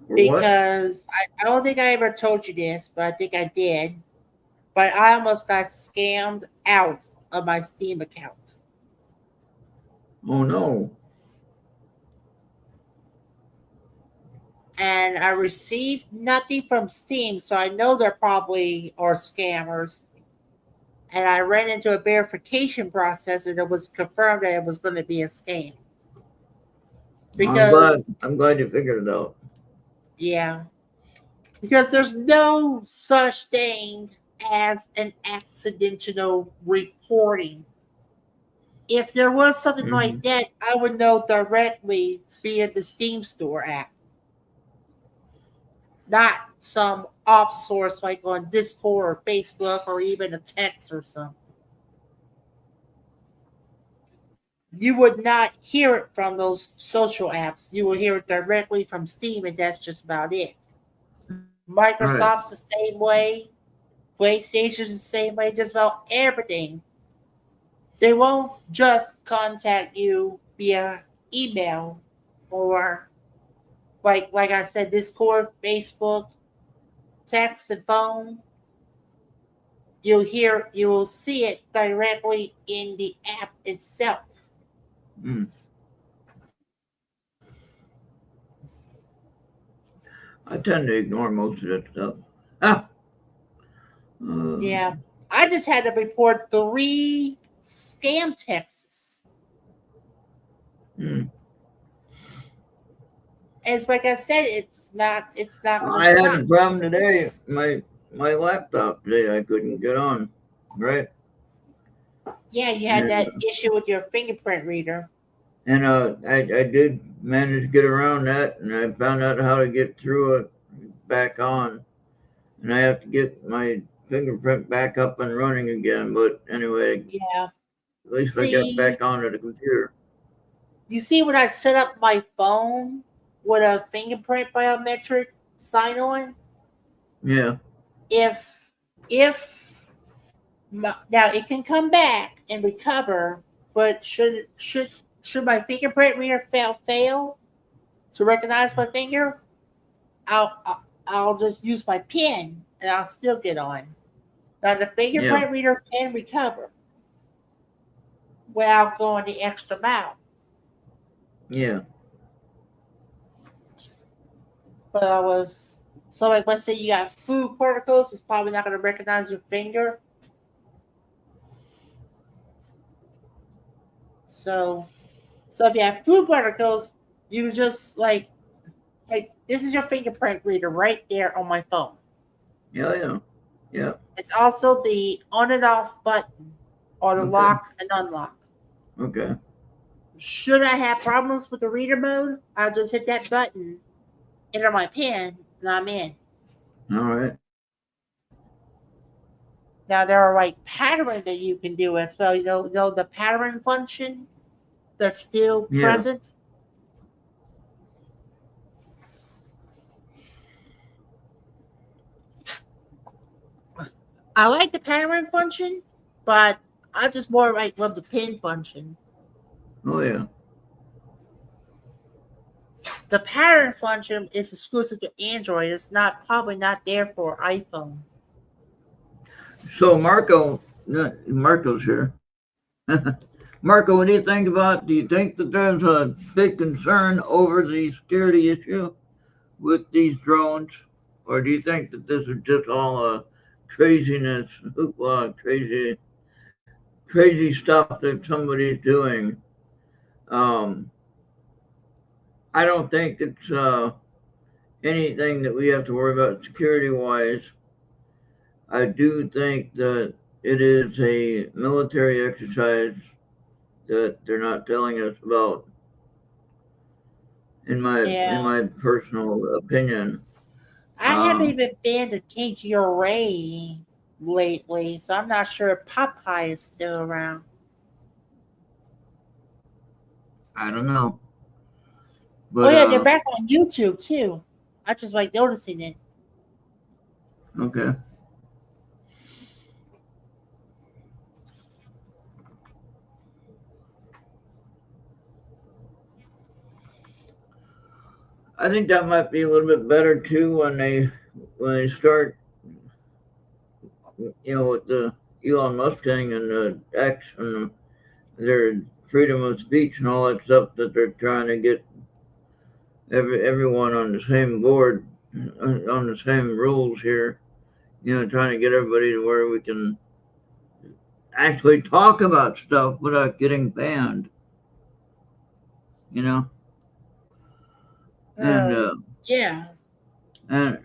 For what? because I don't think I ever told you this, but I think I did. But I almost got scammed out of my Steam account. Oh no. And I received nothing from Steam, so I know they're probably are scammers. And I ran into a verification process, and it was confirmed that it was going to be a scam. I'm glad. Because I'm glad you figured it out. yeah, because there's no such thing as an accidental reporting. If there was something Hmm. like that, I would know directly via the Steam Store app, not some off source like on Discord or Facebook or even a text or something. You would not hear it from those social apps. You will hear it directly from Steam, and that's just about it. Right. Microsoft's the same way. PlayStation's the same way. Just about everything. They won't just contact you via email or like I said, Discord, Facebook, text, and phone. You will see it directly in the app itself. Mm. I tend to ignore most of that stuff. Ah. Uh, Yeah. I just had to report 3 scam texts. hmm. And it's like I said, it's not gonna I had stop. a problem today. My laptop today I couldn't get on. Right. Yeah, you had And that issue with your fingerprint reader. I did manage to get around that, and I found out how to get through it back on. And I have to get my fingerprint back up and running again. But anyway, Yeah. at least I got See, back onto the computer. you see when I set up my phone with a fingerprint biometric sign on, Yeah, if if now it can come back and recover, but should my fingerprint reader fail to recognize my finger, I'll just use my pin and I'll still get on. Now the yeah, fingerprint reader can recover without going the extra mile. yeah. But I was so like let's say you got food particles, it's probably not going to recognize your finger. So so if you have food particles, you just like this is your fingerprint reader right there on my phone. Yeah, yeah, yeah. It's also the on and off button or the Okay, lock and unlock. okay. Should I have problems with the reader mode, I'll just hit that button, enter my PIN, and I'm in. All right. Now there are like pattern that you can do as well. You know the pattern function that's still Yeah. present. I like the pattern function, but I just more like love the pin function. Oh, yeah. The pattern function is exclusive to Android. It's not probably not there for iPhone. So Marco's here. Marco, what do you think about? Do you think that there's a big concern over the security issue with these drones, or do you think that this is just all a craziness, hoopla, crazy stuff that somebody's doing? Um, I don't think it's anything that we have to worry about security wise. I do think that it is a military exercise that they're not telling us about. In Yeah, my personal opinion, I haven't um, even been to KGRA lately, so I'm not sure if Popeye is still around. I don't know, Oh but yeah, they're back on YouTube too. I just like noticing it. okay. I think that might be a little bit better too when they start, with the Elon Musk thing and the X and their freedom of speech and all that stuff that they're trying to get everyone on the same board, on the same rules here. Trying to get everybody to where we can actually talk about stuff without getting banned. You know, and Uh, yeah, and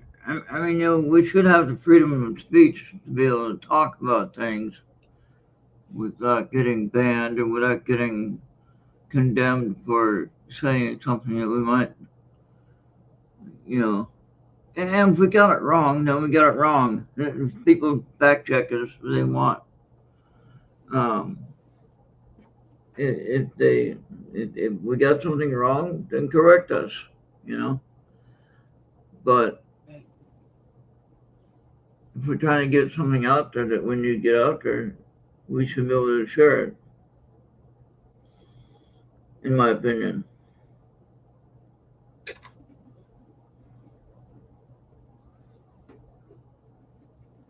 I mean, we should have the freedom of speech to be able to talk about things without getting banned or without getting condemned for saying something that we might, you know. And if we got it wrong, then we got it wrong. People fact check us if they want. Um, if we got something wrong, then correct us, you know. But if we're trying to get something out there that when you get out there, we should be able to share it, in my opinion.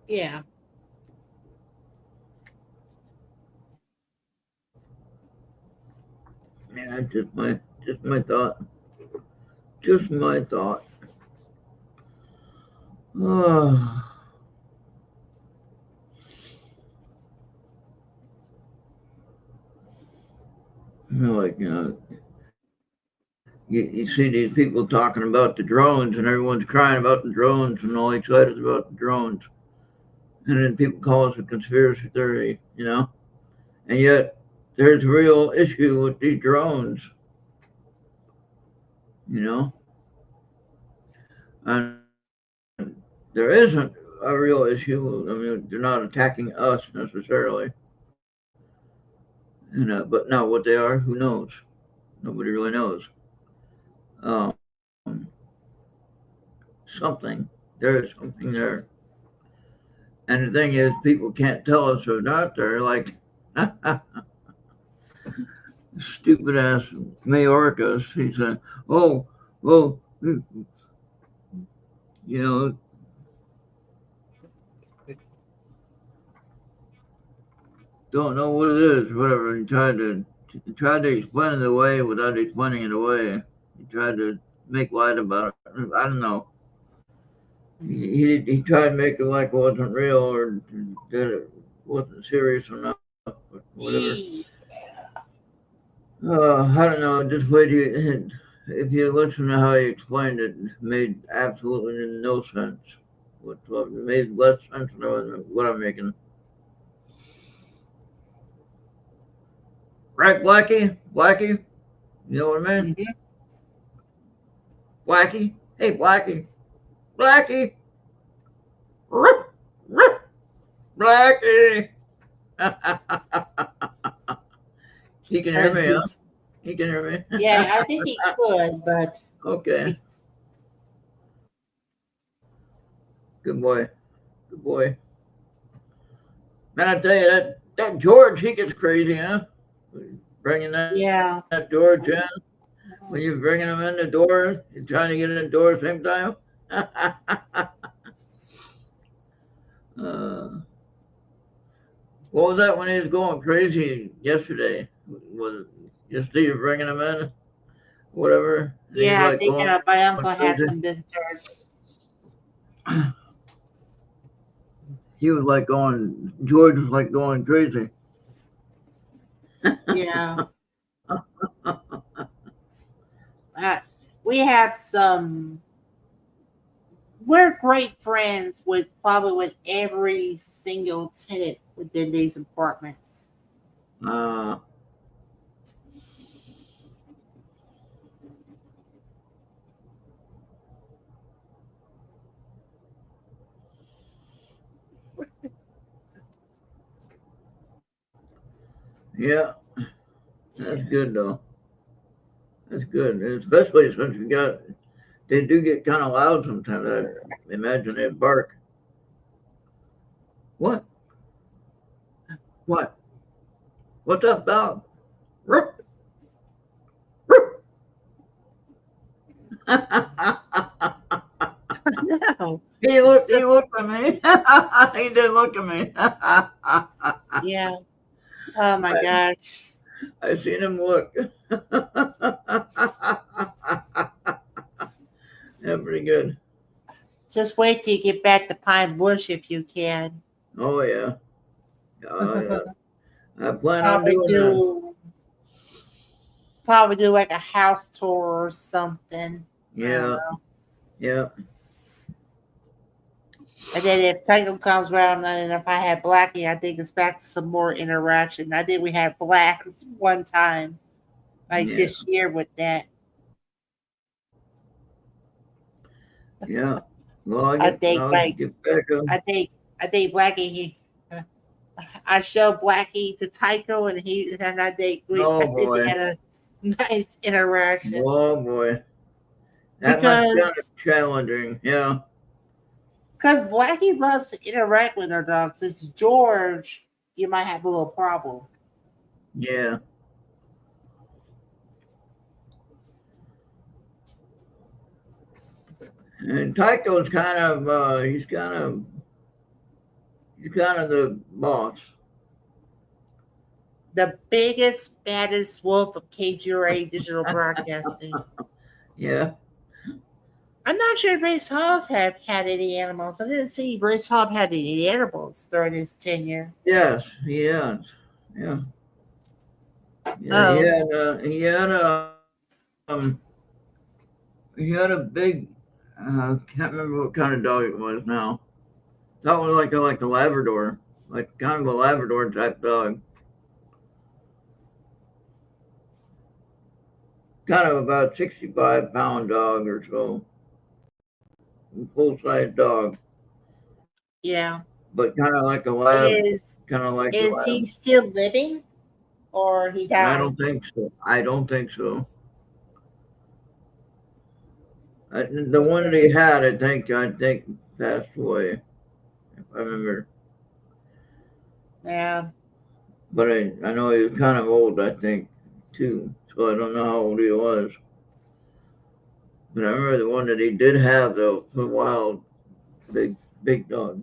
yeah, Yeah, just my thought. Just my thought. Oh, like you see these people talking about the drones, and everyone's crying about the drones and all excited about the drones, and then people call us a conspiracy theory, and yet there's a real issue with these drones, you know, and there isn't a real issue. I mean, they're not attacking us necessarily, but now what they are, who knows? Nobody really knows. Um, something there is something there, and the thing is, people can't tell us they're not there. Like stupid ass Mayorkas, he said, "Oh, well, you know, don't know what it is, whatever." He tried to explain it away without explaining it away. He tried to make light about it. I don't know. He tried to make it like it wasn't real or that it wasn't serious enough, but whatever. I don't know. Just wait. If you listen to how he explained it, it made absolutely no sense. What made less sense than what I'm making. Right, Blackie? Blackie? You know what I mean? Mhm. Blackie? Hey, Blackie. Blackie. Rip, rip, Blackie. He can hear me, huh? He can hear me. Yeah, I think he could, but Okay. Good boy. Good boy. Man, I tell you, that George, he gets crazy, huh? Bringing yeah. that George in. When you're bringing him in the door, you're trying to get in the door at the same time. What was that when he was going crazy yesterday? Was it yesterday you're bringing him in? Whatever. And he's Yeah, I like think going my uncle had crazy. some visitors. He was like going, George was like going crazy. Yeah. Uh, we have some, we're great friends with probably with every single tenant within these apartments. Uh, yeah, that's Yeah. good though. That's good, and especially since they do get kind of loud sometimes. I imagine they bark. What? What? What's up, dog? Ruff, ruff. No. He Just looked at me. He did look at me. yeah. Oh my I, gosh. I seen him look. Yeah, pretty good. Just wait till you get back to Pine Bush if you can. Oh yeah. Oh yeah. I plan on probably doing that. do probably do like a house tour or something. I don't Yeah. know. Yeah. And then if Tycho comes around and if I had Blackie, I think it's back to some more interaction. I think we had Blacks one time, like Yeah. this year with that. Yeah. Well, I I get think I'll like get back on. I think Blackie I showed Blackie to Tycho and I Oh think we boy. had a nice interaction Oh boy. That must be kind of because challenging. Yeah. Blackie loves to interact with her dogs. It's George, you might have a little problem. Yeah. And Tycho's kind of he's kind of the boss. The biggest, baddest wolf of KGRA digital broadcasting. Yeah. I'm not sure if Race Hobbs have had any animals. I didn't see Race Hobbs had any animals during his tenure. Yes. He has. Yeah. Yeah. Oh, Um he had a big. Can't remember what kind of dog it was now. That was like a Labrador, like kind of a Labrador type dog. kind of about 65-pound dog or so, full-size dog, Yeah. but kind of like a lab, Is kind of like a is he lab. still living or he I died? don't think so. I don't think so. The one that Okay. he had, I think passed away, if I remember. Yeah. But I know he was kind of old, I think, too. So I don't know how old he was. But I remember the one that he did have, though, for a wild, big dog.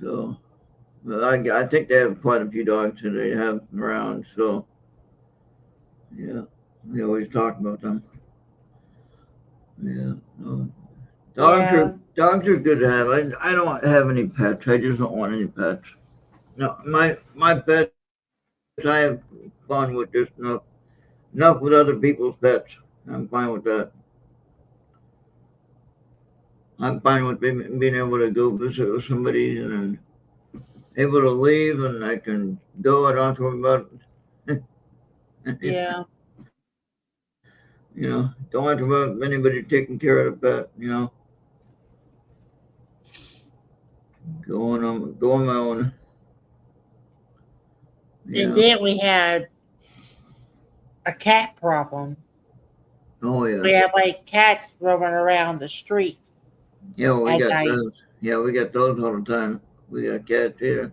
So, but I think they have quite a few dogs that they have around. So, yeah, we always talk about them. Yeah, no. Yeah. Dogs are good to have. I don't have any pets. I just don't want any pets. No, my pets I have fun with just enough with other people's pets. I'm fine with that. I'm fine with being able to go visit with somebody and then able to leave and I can go. I don't have to worry about it. Yeah. Don't have to worry about anybody taking care of the pet. Go on my own. And Yeah. then we had a cat problem. Oh yeah. We have like cats roaming around the street Yeah. Well, we at got night. those. Yeah, we got those all the time. We got cats here.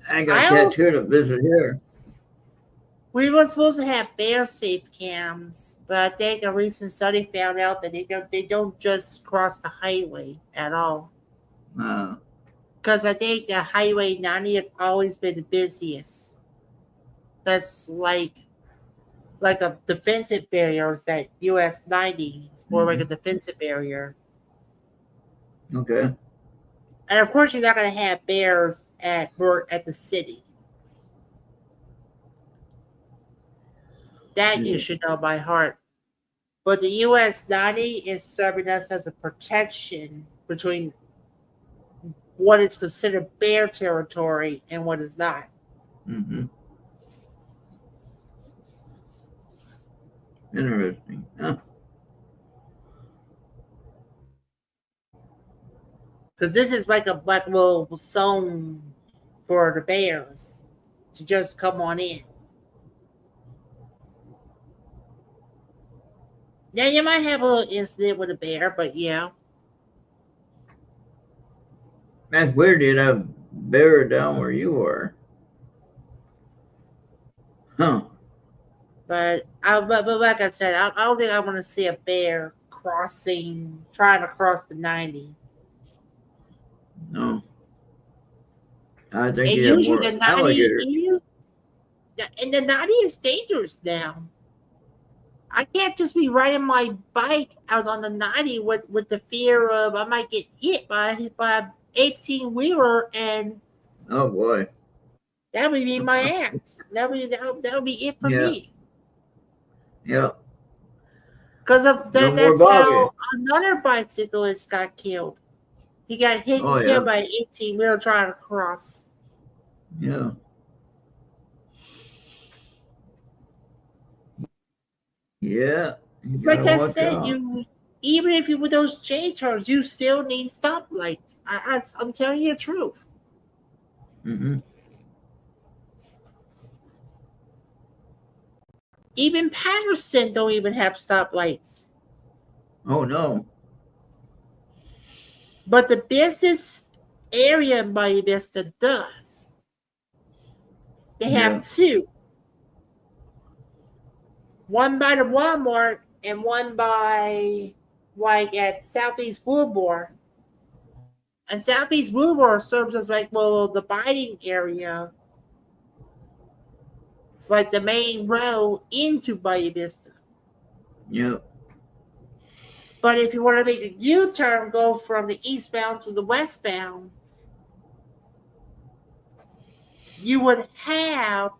I got I cats don't. here to visit here. We were supposed to have bear safe cams, but I think a recent study found out that they don't just cross the highway at all. Uh, Because I think the Highway 90 has always been the busiest. That's like a defensive barrier. Is that US 90 is more like a mhm. defensive barrier. Okay. And of course, you're not going to have bears at the city. That you Yeah. should know by heart. But the US 90 is serving us as a protection between what is considered bear territory and what is not. Hmm. Interesting. Huh. Because this is like a little zone for the bears to just come on in. Now you might have a little incident with a bear, but yeah. That's weird. You'd have bear down where you are. Huh. But like I said, I don't think I want to see a bear trying to cross the 90. No. I think And you have usually the more 90, alligators. and the 90 is dangerous now. I can't just be riding my bike out on the 90 with the fear of I might get hit by a 18 wheeler, and Oh boy. that would be my ass. That would be it for Yeah. me. Yeah. Because of No that, more that's boggy. how another bicyclist got killed. He got hit Oh and killed yeah. by an 18 wheeler trying to cross. Yeah. Yeah. You Like gotta I watch said, out. you even if you with those J turns, you still need stoplights. I'm telling you the truth. Hmm. Even Patterson don't even have stoplights. Oh no. But the business area in Bayou Vista does. They have Yeah. two. One by the Walmart and one by like at Southeast Boulevard. And Southeast Boulevard serves as like the biting area, like the main road into Bayou Vista. Yeah. But if you want to make a U-turn, go from the eastbound to the westbound, you would have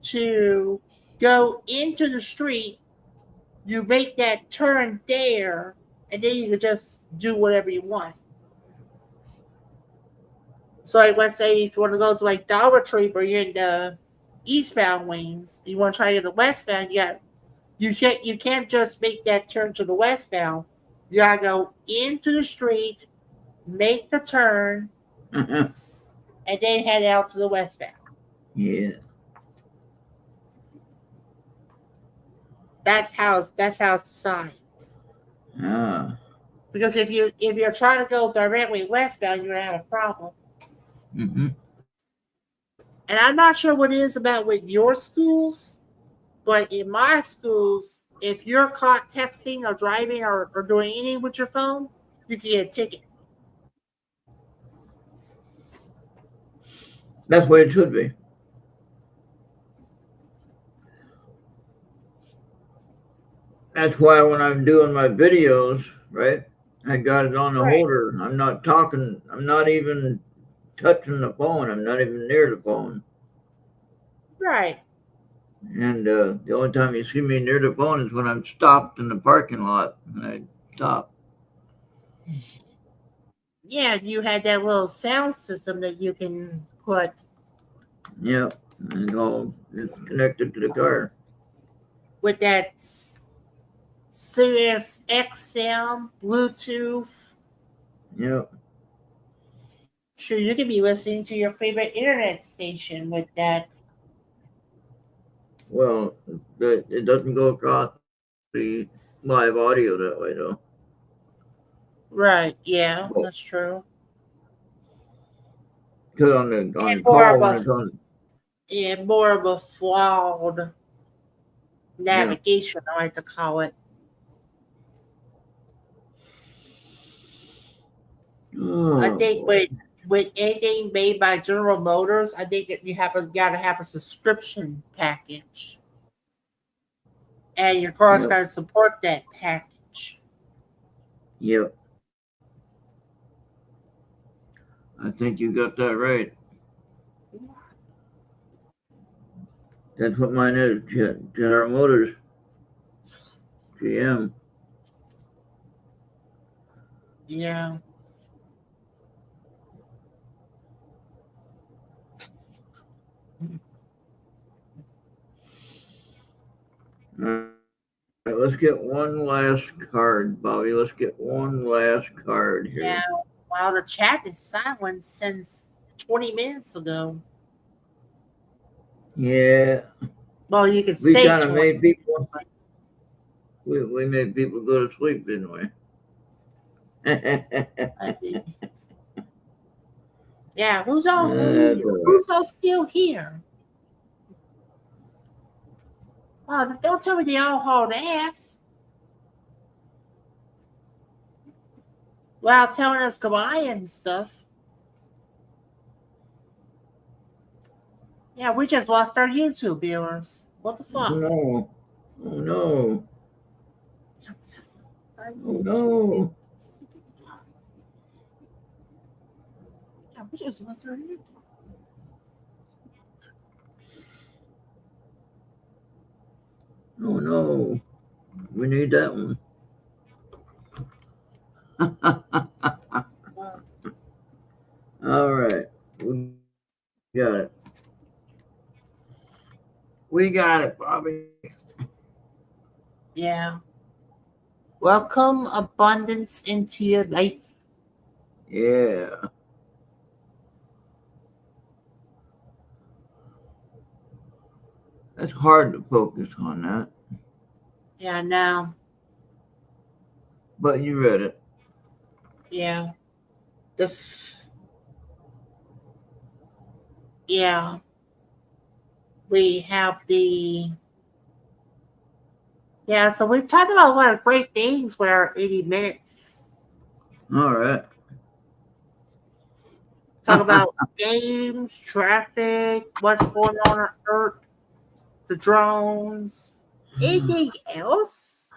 to go into the street. You make that turn there, and then you can just do whatever you want. So like, let's say if you want to go to like Dollar Tree, but you're in the eastbound lanes, you want to try to get the westbound, you can't just make that turn to the westbound. You gotta go into the street, make the turn, and then head out to the westbound. Yeah. That's how it's designed. Ah. Because if you're trying to go directly westbound, you're gonna have a problem. Mm-hmm. And I'm not sure what it is about with your schools, but in my schools, if you're caught texting or driving or doing anything with your phone, you can get a ticket. That's the way it should be. That's why when I'm doing my videos, right, I got it on the Right. holder. I'm not talking. I'm not even touching the phone. I'm not even near the phone. Right. And the only time you see me near the phone is when I'm stopped in the parking lot and I stop. Yeah, you had that little sound system that you can put Yep. And it's connected to the car. with that Sirius XM Bluetooth. Yep. Sure, you can be listening to your favorite internet station with that. Well, it doesn't go across the live audio that way though. Right. Yeah, But that's true. because on the And more call of when a it's on, more of a flawed yeah. navigation, I like to call it. I Oh think boy. with anything made by General Motors, I think that gotta have a subscription package, and your car's Yep. gotta support that package. Yep. I think you got that right. That's what mine is. General Motors, GM. Yeah, All right, let's get one last card, Bobby. Let's get one last card yeah. here. Wow, the chat is silent since 20 minutes ago. Yeah, Well, you could we say kind of 20, made people. but We made people go to sleep, didn't we? I mean, yeah. Who's all That's here? all right. Who's all still here? Oh, don't tell me they all hauled ass. Well, telling us goodbye and stuff. Yeah, we just lost our YouTube viewers. What the Oh fuck? no! Oh no! Our Oh YouTube viewers. no! Yeah, we just lost our YouTube. Oh no! We need that one. All right, we got it. We got it, Bobby. Yeah. Welcome abundance into your life. Yeah, that's hard to focus on that, Yeah, now. but you read it. Yeah. The yeah. We have the yeah, so we talked about a lot of great things with our 80 minutes. All right. Talk about games, traffic, what's going on Earth, the drones. Anything else?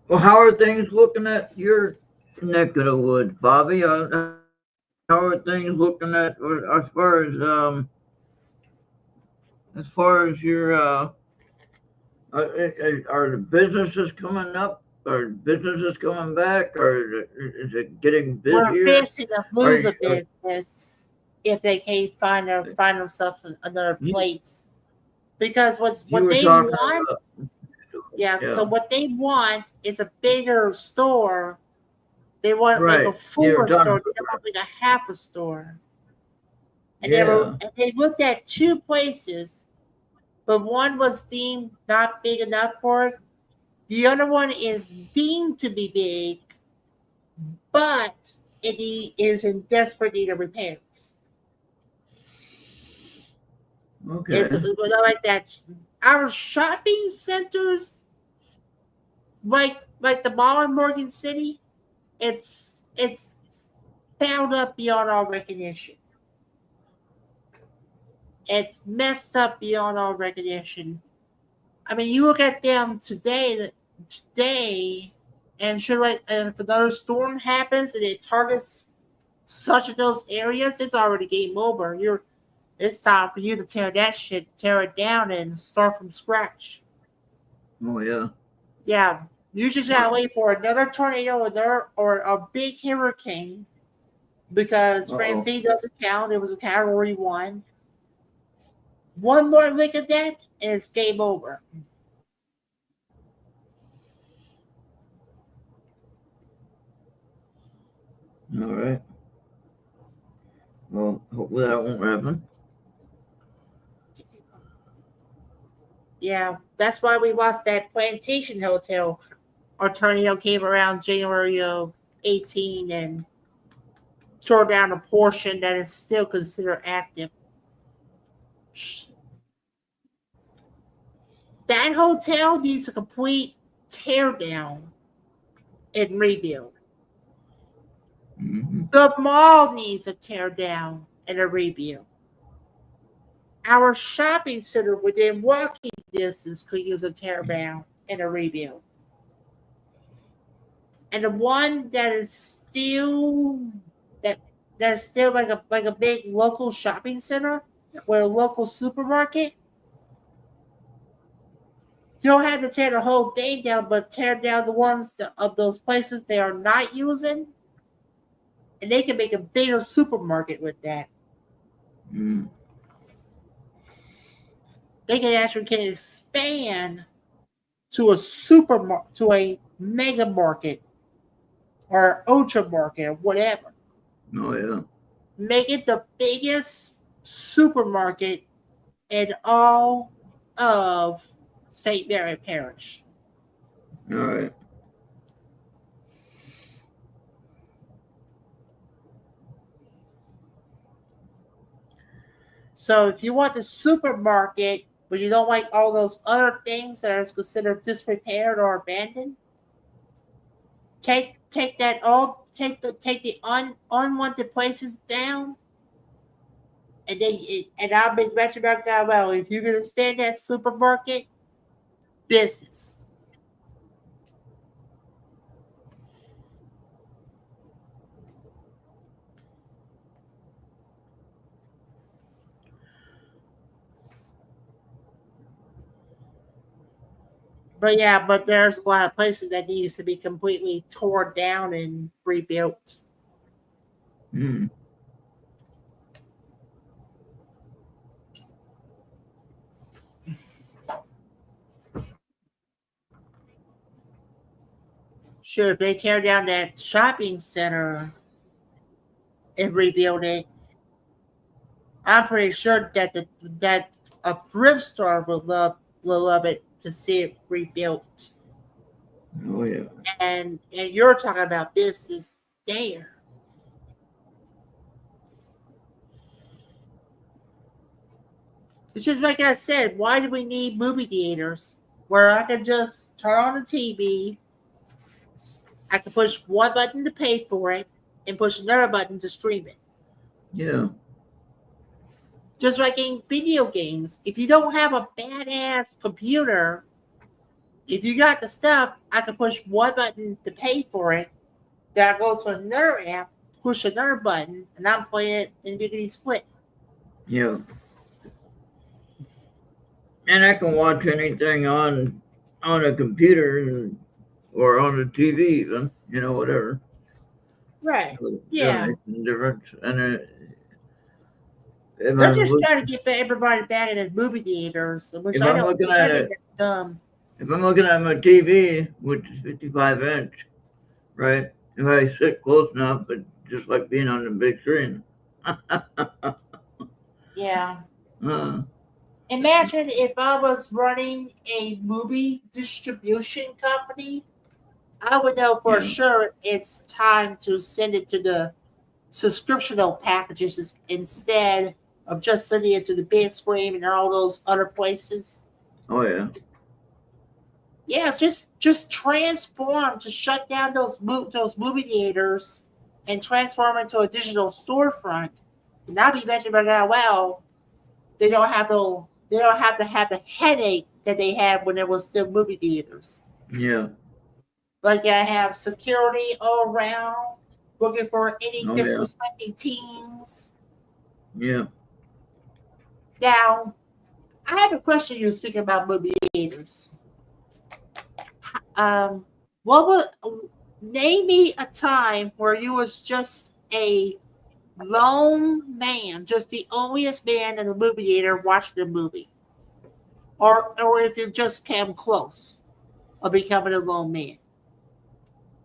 Well, how are things looking at your neck of the woods, Bobby? How are things looking at as far as your Are the businesses coming up? Are businesses coming back? Or is it getting We're busier? fixing to lose a business if they can't find themselves another place. Because You what were they talking want, about, yeah. So yeah, what they want is a bigger store. They want like a right. You were fuller talking store. They don't about, want like a half a store. yeah, And they looked at two places, but one was deemed not big enough for it. The other one is deemed to be big, but is in desperate need of repairs. okay. It was like that. Our shopping centers, like the mall in Morgan City, it's fouled up beyond all recognition. It's messed up beyond all recognition. I mean, you look at them today, and sure, like, and if another storm happens and it targets such of those areas, it's already game over. It's time for you to tear it down, and start from scratch. Oh, yeah. Yeah, you just gotta wait for another tornado or a big hurricane because Uh-oh. Francine doesn't count. It was a Category 1. One more lick of that, and it's game over. All right. Well, hopefully that won't happen. Yeah, that's why we lost that Plantation Hotel. Our tornado came around January of 18 and tore down a portion that is still considered active. That hotel needs a complete tear down and rebuild. Mm-hmm. The mall needs a tear down and a rebuild. Our shopping center within walking distance could use a tear down and a rebuild. And the one that is still that that's still like a big local shopping center with a local supermarket, you don't have to tear the whole thing down, but tear down the ones of those places they are not using, and they can make a bigger supermarket with that. Mm. They can expand to a supermarket, to a mega market or ultra market or whatever. Oh, yeah. Make it the biggest supermarket in all of St. Mary Parish. All right. So if you want the supermarket, but you don't like all those other things that are considered disrepaired or abandoned, take that all take the unwanted places down, and then and I'll be mentioned about that. Well, if you're gonna spend that supermarket business. But yeah, but there's a lot of places that needs to be completely torn down and rebuilt. Mm. Sure, if they tear down that shopping center and rebuild it, I'm pretty sure that a thrift store will love it to see it rebuilt. Oh, yeah. And you're talking about business there. It's just like I said, why do we need movie theaters where I can just turn on the TV, I can push one button to pay for it, and push another button to stream it? Yeah. Just like in video games, if you don't have a badass computer, if you got the stuff, I can push one button to pay for it. Then I go to another app, push another button, and I'm playing it in Giggity Split. Yeah. And I can watch anything on on a computer or on a TV, even, whatever. Right. So, yeah, Yeah. makes a difference. And if They're I'm just look, trying to get everybody back in the movie theaters, if I'm looking which at I think it, that's dumb. if I'm looking at my TV, which is 55 inch, right? If I sit close enough, but just like being on the big screen. Yeah. uh, Imagine if I was running a movie distribution company, I would know for yeah. sure it's time to send it to the subscriptional packages instead of just sending it to the big screen and all those other places. Oh yeah. Yeah, just transform to shut down those movie theaters and transform into a digital storefront. And I'll be mentioned by now. Well, they don't have to have the headache that they had when there was still movie theaters. Yeah. Like I have security all around looking for any Oh yeah. disrespecting teens. Yeah. Now, I have a question. You were speaking about movie theaters. Um, what would name me a time where you was just a lone man, just the onlyest man in the movie theater watching the movie, or if you just came close of becoming a lone man.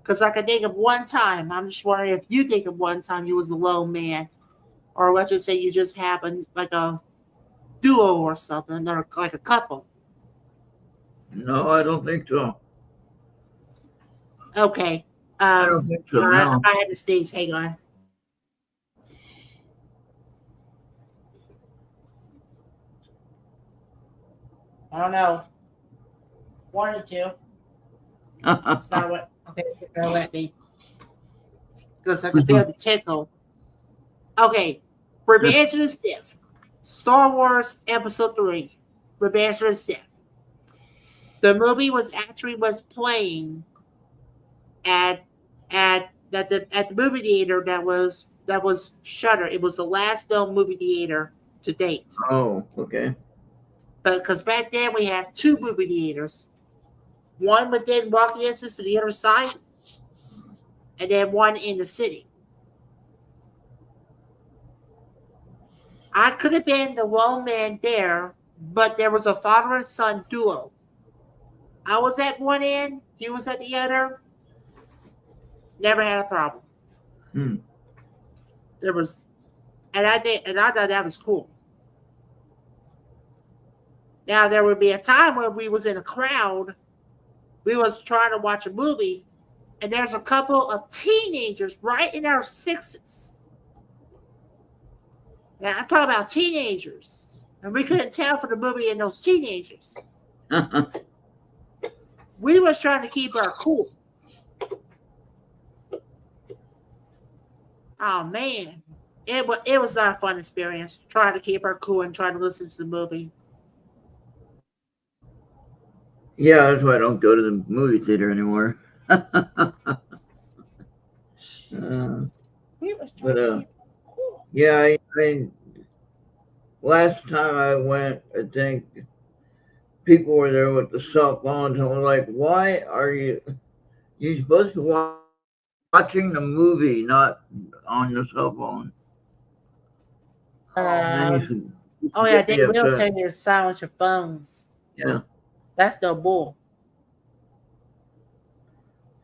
Because I can think of one time. I'm just wondering if you think of one time you was a lone man, or let's just say you just happened like a duo or something, or like a couple. No, I don't think so. Okay. I don't think so. No. I had to sneeze. Hang on. I don't know. Wanted to. It's not what. Okay, it's not gonna let me because I can feel the tickle. Okay, Revenge of the Sith, Star Wars Episode 3, Revenge of the Sith. The movie was playing at at the movie theater that was Shutter. It was the last known movie theater to date. Oh, okay. But because back then we had two movie theaters, one within walking distance to the other side, and then one in the city. I could have been the lone man there, but there was a father and son duo. I was at one end, he was at the other. Never had a problem. Hmm. There was, and I thought that was cool. Now there would be a time where we was in a crowd, we was trying to watch a movie, and there's a couple of teenagers right in our sixes. Now I'm talking about teenagers, and we couldn't tell from the movie in those teenagers. We was trying to keep our cool. Oh man, it was not a fun experience trying to keep our cool and trying to listen to the movie. Yeah, that's why I don't go to the movie theater anymore. We was trying But to keep our cool. yeah, last time I went, I think people were there with the cell phones, and were like, "Why are you supposed to be watching the movie, not on the cell phone?" And Um, you oh should yeah, get they me will upset. tell you to silence your phones. Yeah, That's no bull.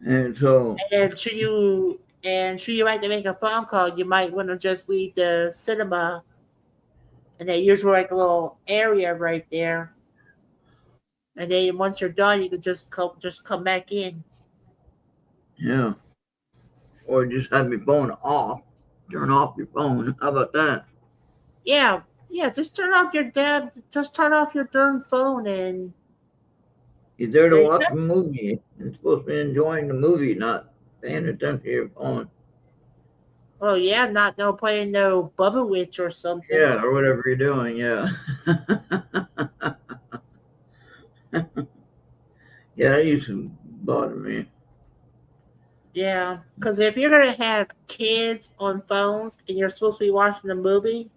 and so Should you like to make a phone call, you might want to just leave the cinema, and they usually like a little area right there. And then once you're done, you can just come back in. yeah, or just have your phone off, turn off your phone. How about that? Yeah, yeah. Just turn off your darn phone, and You're there to there you watch go. a movie. You're supposed to be enjoying the movie, not paying attention to your phone. Oh yeah, not no playing no Bubba Witch or something. Yeah, or whatever you're doing. Yeah, yeah, that used to bother me. Yeah, because if you're gonna have kids on phones and you're supposed to be watching a movie,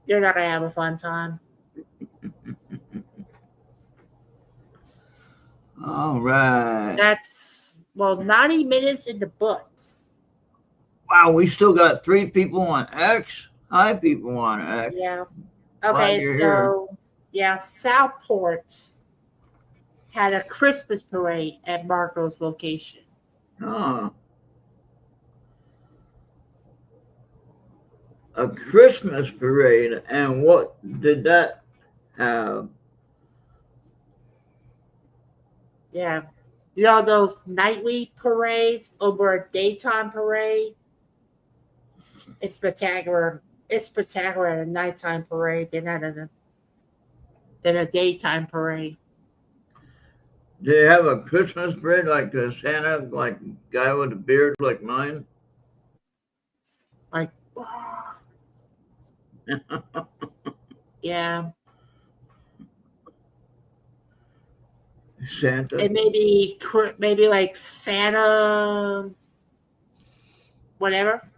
you're not gonna have a fun time. All right. That's 90 minutes in the books. Wow, we still got 3 people on X. Hi, people on X. Yeah. Glad Okay, you're here. so yeah, Southport had a Christmas parade at Marco's location. Oh, a Christmas parade, and what did that have? Yeah. You know those nightly parades over a daytime parade? It's spectacular. It's spectacular at a nighttime parade than a daytime parade. Did they have a Christmas parade like the Santa, like guy with a beard like mine? Like, yeah. Santa. And maybe like Santa, whatever.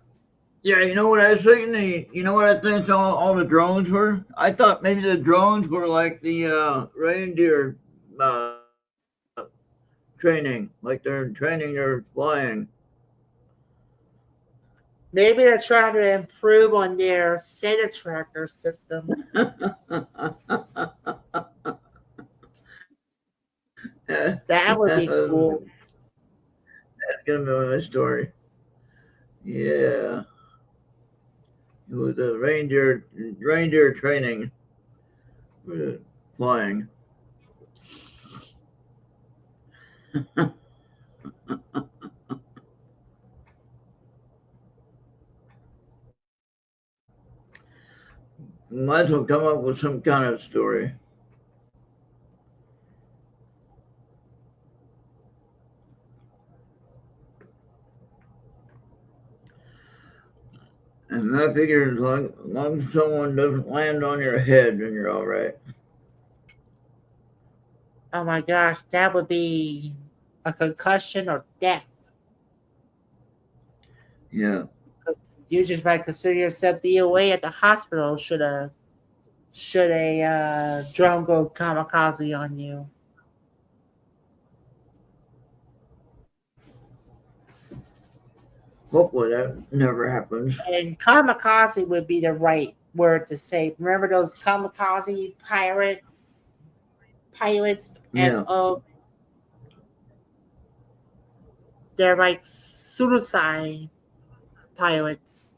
Yeah, you know what I was thinking? You know what I think all the drones were? I thought maybe the drones were like the reindeer training, like they're training their flying. Maybe they're trying to improve on their Santa tracker system. That would be cool. That's gonna be my story. Yeah, it was a reindeer training for flying. Might as well come up with some kind of story. And I figure as long as someone doesn't land on your head, then you're all right. Oh my gosh, that would be a concussion or death. Yeah. You just might consider yourself DOA at the hospital should a drone go kamikaze on you. Hopefully that never happens. And kamikaze would be the right word to say. Remember those kamikaze pilots? Yeah. They're like suicide pilots.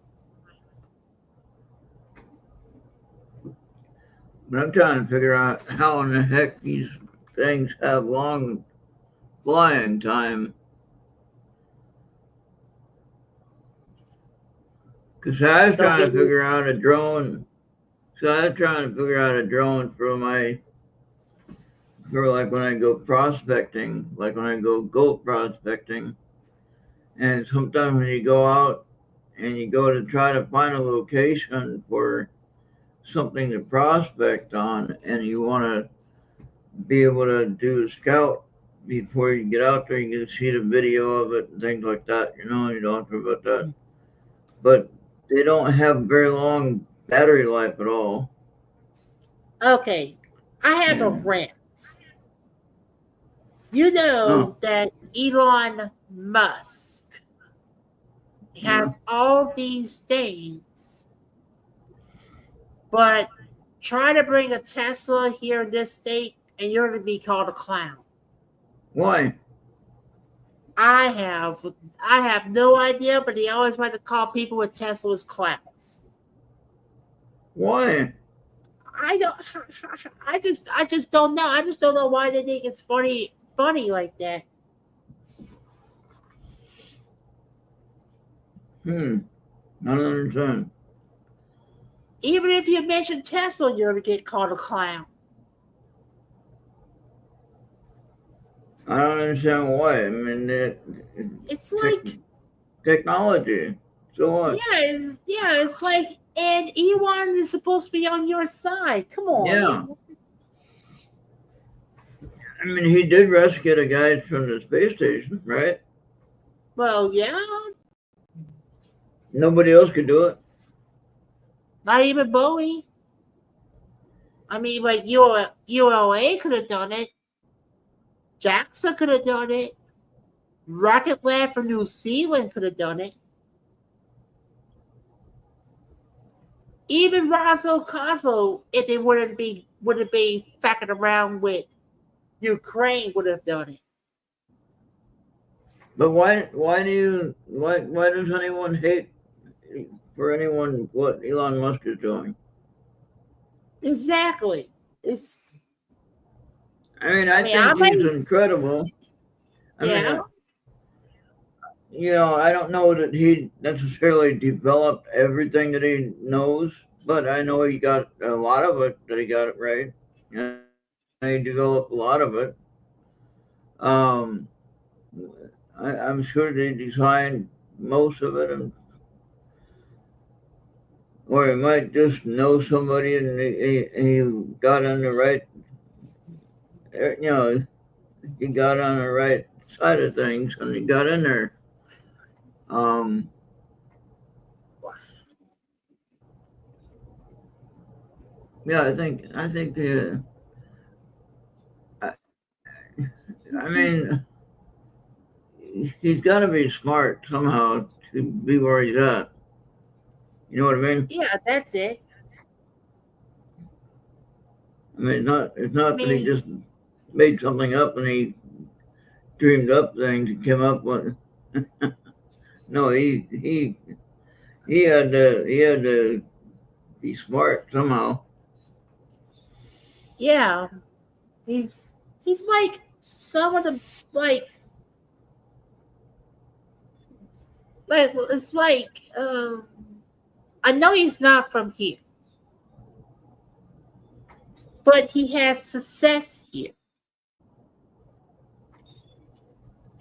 But I'm trying to figure out how in the heck these things have long flying time. Because I was trying to figure out a drone. So I was trying to figure out a drone for like when I go prospecting, like when I go gold prospecting. And sometimes when you go out and you go to try to find a location for something to prospect on, and you want to be able to do a scout before you get out there, you can see the video of it and things like that. You know, you don't have to worry about that. But they don't have very long battery life at all. Okay, I have a rant. You know that Elon Musk has all these things, but try to bring a Tesla here in this state and you're going to be called a clown. Why? I have no idea, but he always wanted to call people with Teslas clowns. Why? I just don't know. I just don't know why they think it's funny like that. I don't understand. Even if you mention Tesla, you're going to get called a clown. I don't understand why. I mean, it's like technology. So what? Yeah, it's like, and Elon is supposed to be on your side. Come on. Yeah. I mean, he did rescue the guys from the space station, right? Well, yeah. Nobody else could do it. Not even Bowie. I mean, like ULA could have done it. JAXA could have done it. Rocket Lab from New Zealand could have done it. Even Roswell Cosmo, if they wouldn't be fucking around with Ukraine, would have done it. But why does anyone hate for anyone what Elon Musk is doing? Exactly. It's. I think I he's might. incredible. I mean, Yeah. I don't know that he necessarily developed everything that he knows, but I know he got a lot of it that he got it right. And he developed a lot of it. Um, I'm sure they designed most of it, or he might just know somebody and he got on the right, you know, he got on the right side of things and he got in there. Um, yeah, I think I, I mean he's got to be smart somehow to be where he's at. You know what I mean? Yeah, that's it. It's not I that he mean, just made something up and he dreamed up things and came up with. No, he had to be smart somehow. yeah, he's he's like some of the like it's like I know he's not from here, but he has success here.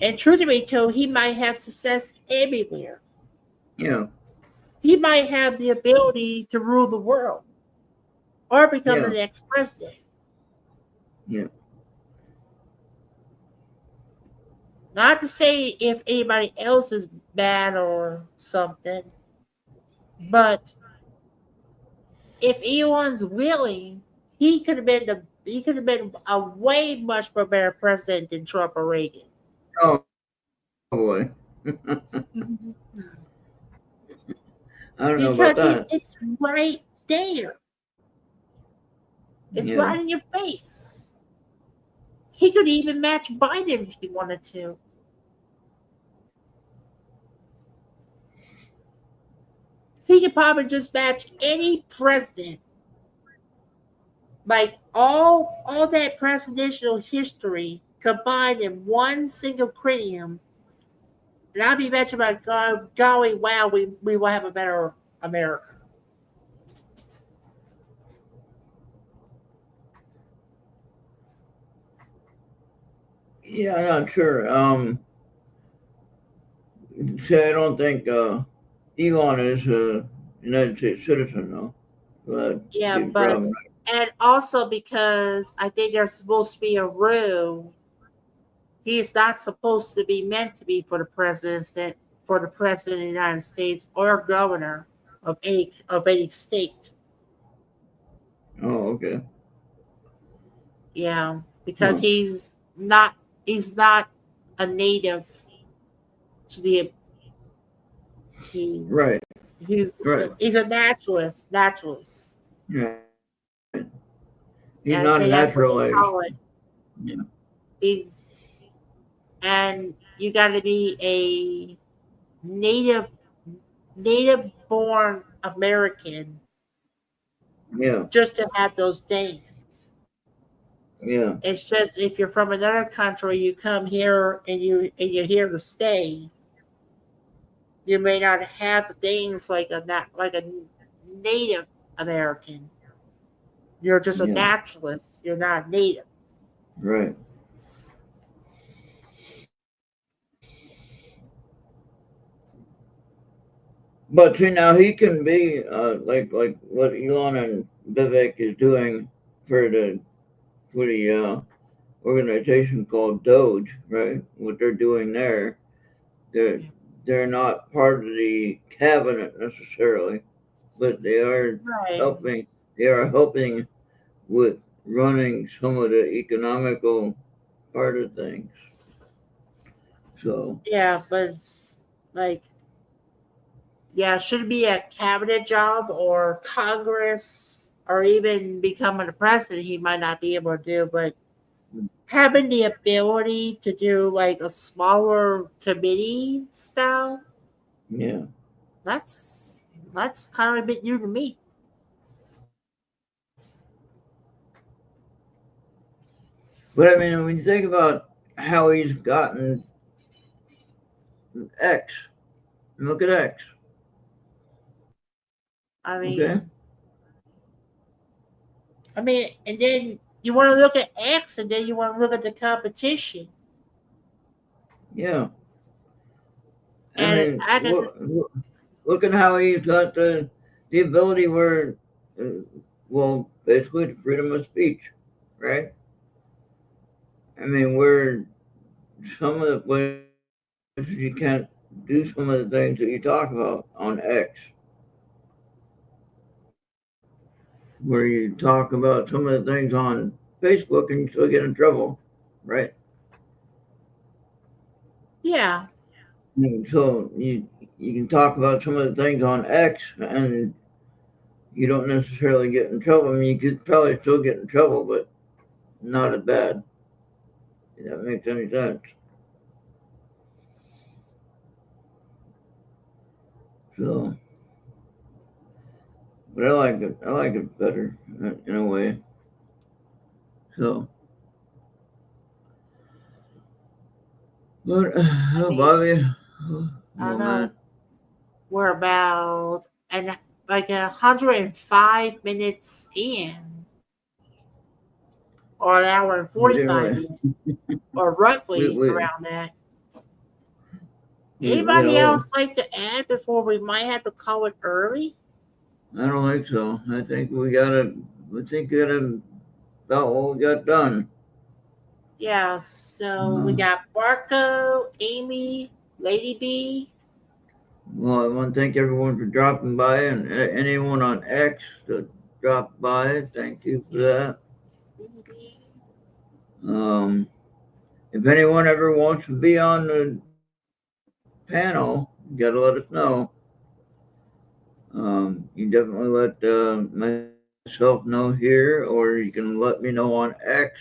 And truth to be told, he might have success everywhere. Yeah, He might have the ability to rule the world or become the yeah, next president. yeah. Not to say if anybody else is bad or something, but if Elon's willing, he could have been a way much more better president than Trump or Reagan. Oh boy, I don't know about Because that. it's right there. It's Yeah, right in your face. He could even match Biden if he wanted to. He could probably just match any president. Like all that presidential history combined in one single cranium. And I'll be betting by golly, wow, we will have a better America. yeah. I'm not sure. See, I don't think Elon is a United States citizen though. So that Yeah, be a but problem. and also because I think there's supposed to be a rule, he's not supposed to be meant to be for the president of the United States or governor of any state. Oh, okay. Yeah, because Huh. he's not a native to the he Right. Right. he's a naturalist. Right. He's not And I think that's what they naturalized. call it. Yeah. He's and you got to be a native native born American Yeah. just to have those things. Yeah. It's just if you're from another country, you come here and you're here to stay. You may not have the things like a native American. You're just a Yeah. naturalist. You're not native. Right. But see now he can be like what Elon and Vivek is doing for the organization called Doge, right? What they're doing there, they're they're not part of the cabinet necessarily, but Right. helping. They are helping with running some of the economical. part of things. So Yeah, but it's like, yeah, should it be a cabinet job or Congress or even becoming a president? He might not be able to do, but having the ability to do like a smaller committee style, yeah, that's that's kind of a bit new to me. but I mean, when you think about how he's gotten X, look at X. I Okay. and then you want to look at X, and then you want to look at the competition, Yeah. I and mean, I can, look at how he's got the ability where, well, basically the freedom of speech, right? I mean, where some of the places you can't do some of the things that you talk about on X, where you talk about some of the things on Facebook and you still get in trouble, right? yeah, And so you can talk about some of the things on X and you don't necessarily get in trouble. I mean, you could probably still get in trouble, but not as bad. If that makes any sense. So, but I like it. I like it better in a way. So, but I mean, Bobby, I don't well, know. man, We're about and like 105 minutes in, or an hour and we didn't 45 really, in, or we roughly we around that. we you Anybody else know, like to add before we might have to call it early? I don't think so. I think we got to. We think we got about what we got done. Yeah, so we Uh, got Barco, Amy, Lady B. well, I want to thank everyone for dropping by and anyone on X that dropped by. Thank you for that. Lady B. Um, if anyone ever wants to be on the panel, you got to let us know. You definitely let myself know here, or you can let me know on X,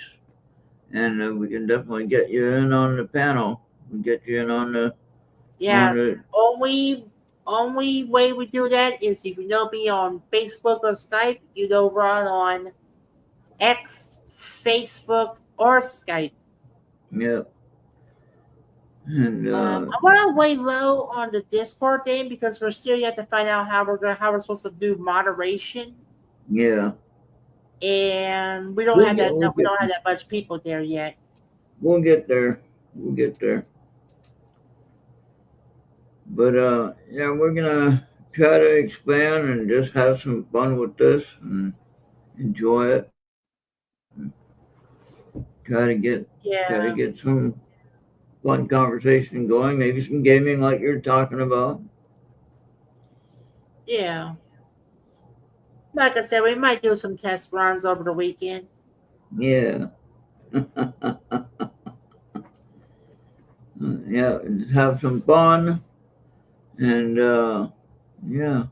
and we can definitely get you in on the panel. We get you in on Yeah, the only way we do that is if you know me on Facebook or Skype, you know run on X, Facebook, or Skype. yeah, and I want to lay low on the Discord game because we're still yet to find out how we're supposed to do moderation, yeah. and we don't have that. No, we don't have that much people there yet. We'll get there. We'll get there. But yeah, we're gonna try to expand and just have some fun with this and enjoy it. Try to get try to Yeah, get some fun conversation going. Maybe some gaming like you're talking about. yeah. Like I said, we might do some test runs over the weekend. Yeah. Yeah, just have some fun and yeah.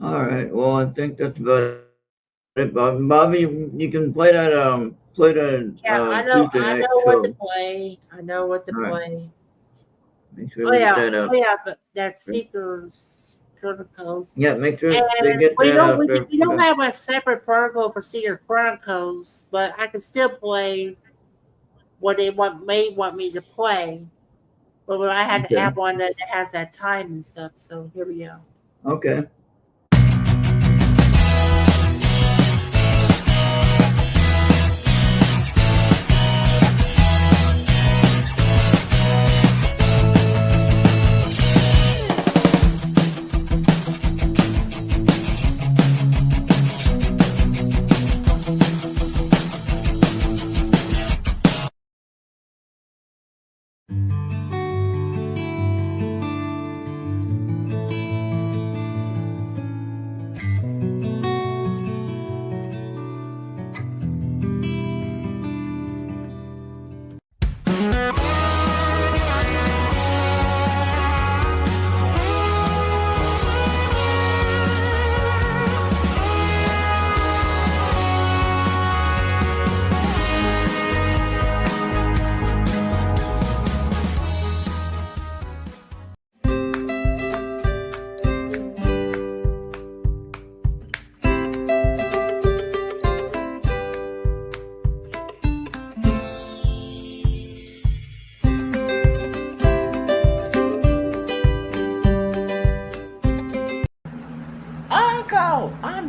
All right. Well, I think that's about it, Bobby. Bobby, you can play that Yeah, Tuesday I night know what to show. play. I know what to All right. play. Make sure we get that Oh out. yeah, but that's Seeker's Chronicles, Yeah, make sure they and get that out there we for don't you. have a separate protocol for Seeker Chronicles, but I can still play what they may want me to play. But I had to Okay. have one that has that time and stuff. So here we go. Okay.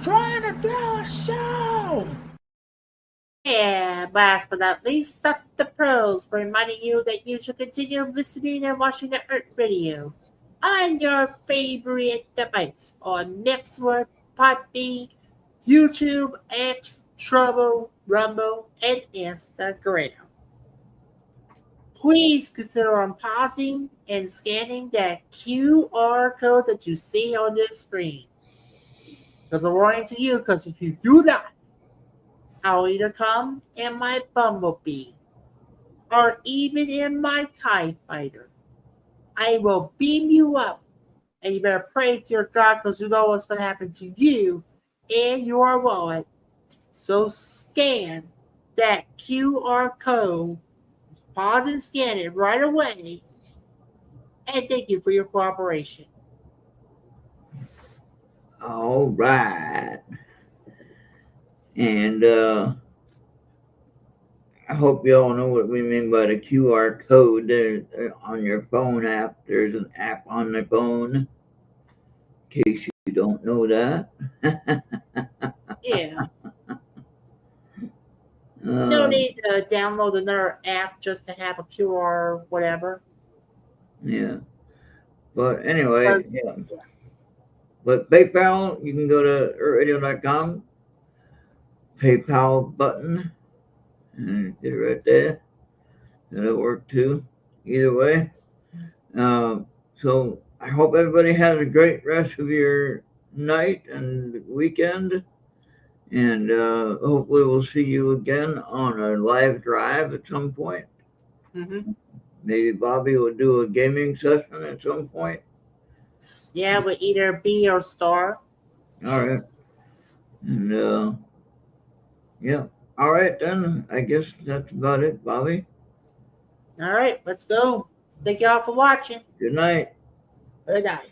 trying to throw a show. And last but not least, Stop the Pros, reminding you that you should continue listening and watching the Errt video on your favorite device on Mixword, Podbean, YouTube, X, Trouble, Rumble, and Instagram. Please consider on pausing and scanning that QR code that you see on this screen. Because I'm warning to you, because if you do not, I'll either come in my Bumblebee or even in my TIE Fighter. I will beam you up, and you better pray to your God because you know what's going to happen to you and your wallet. So scan that QR code, pause and scan it right away, and thank you for your cooperation. All right. And I hope you all know what we mean by the QR code on your phone app. There's an app on the phone, in case you don't know that. Yeah. No need to download another app just to have a QR whatever. Yeah. But anyway, yeah. But PayPal, you can go to errtradio.com, PayPal button, and get it right there. That'll work too, either way. So I hope everybody has a great rest of your night and weekend. And hopefully we'll see you again on a live drive at some point. Mm-hmm. Maybe Bobby will do a gaming session at some point. Yeah, with either B or Star. All right. And yeah. All right, then. I guess that's about it, Bobby. All right, let's go. Thank y'all for watching. Good night. Good night.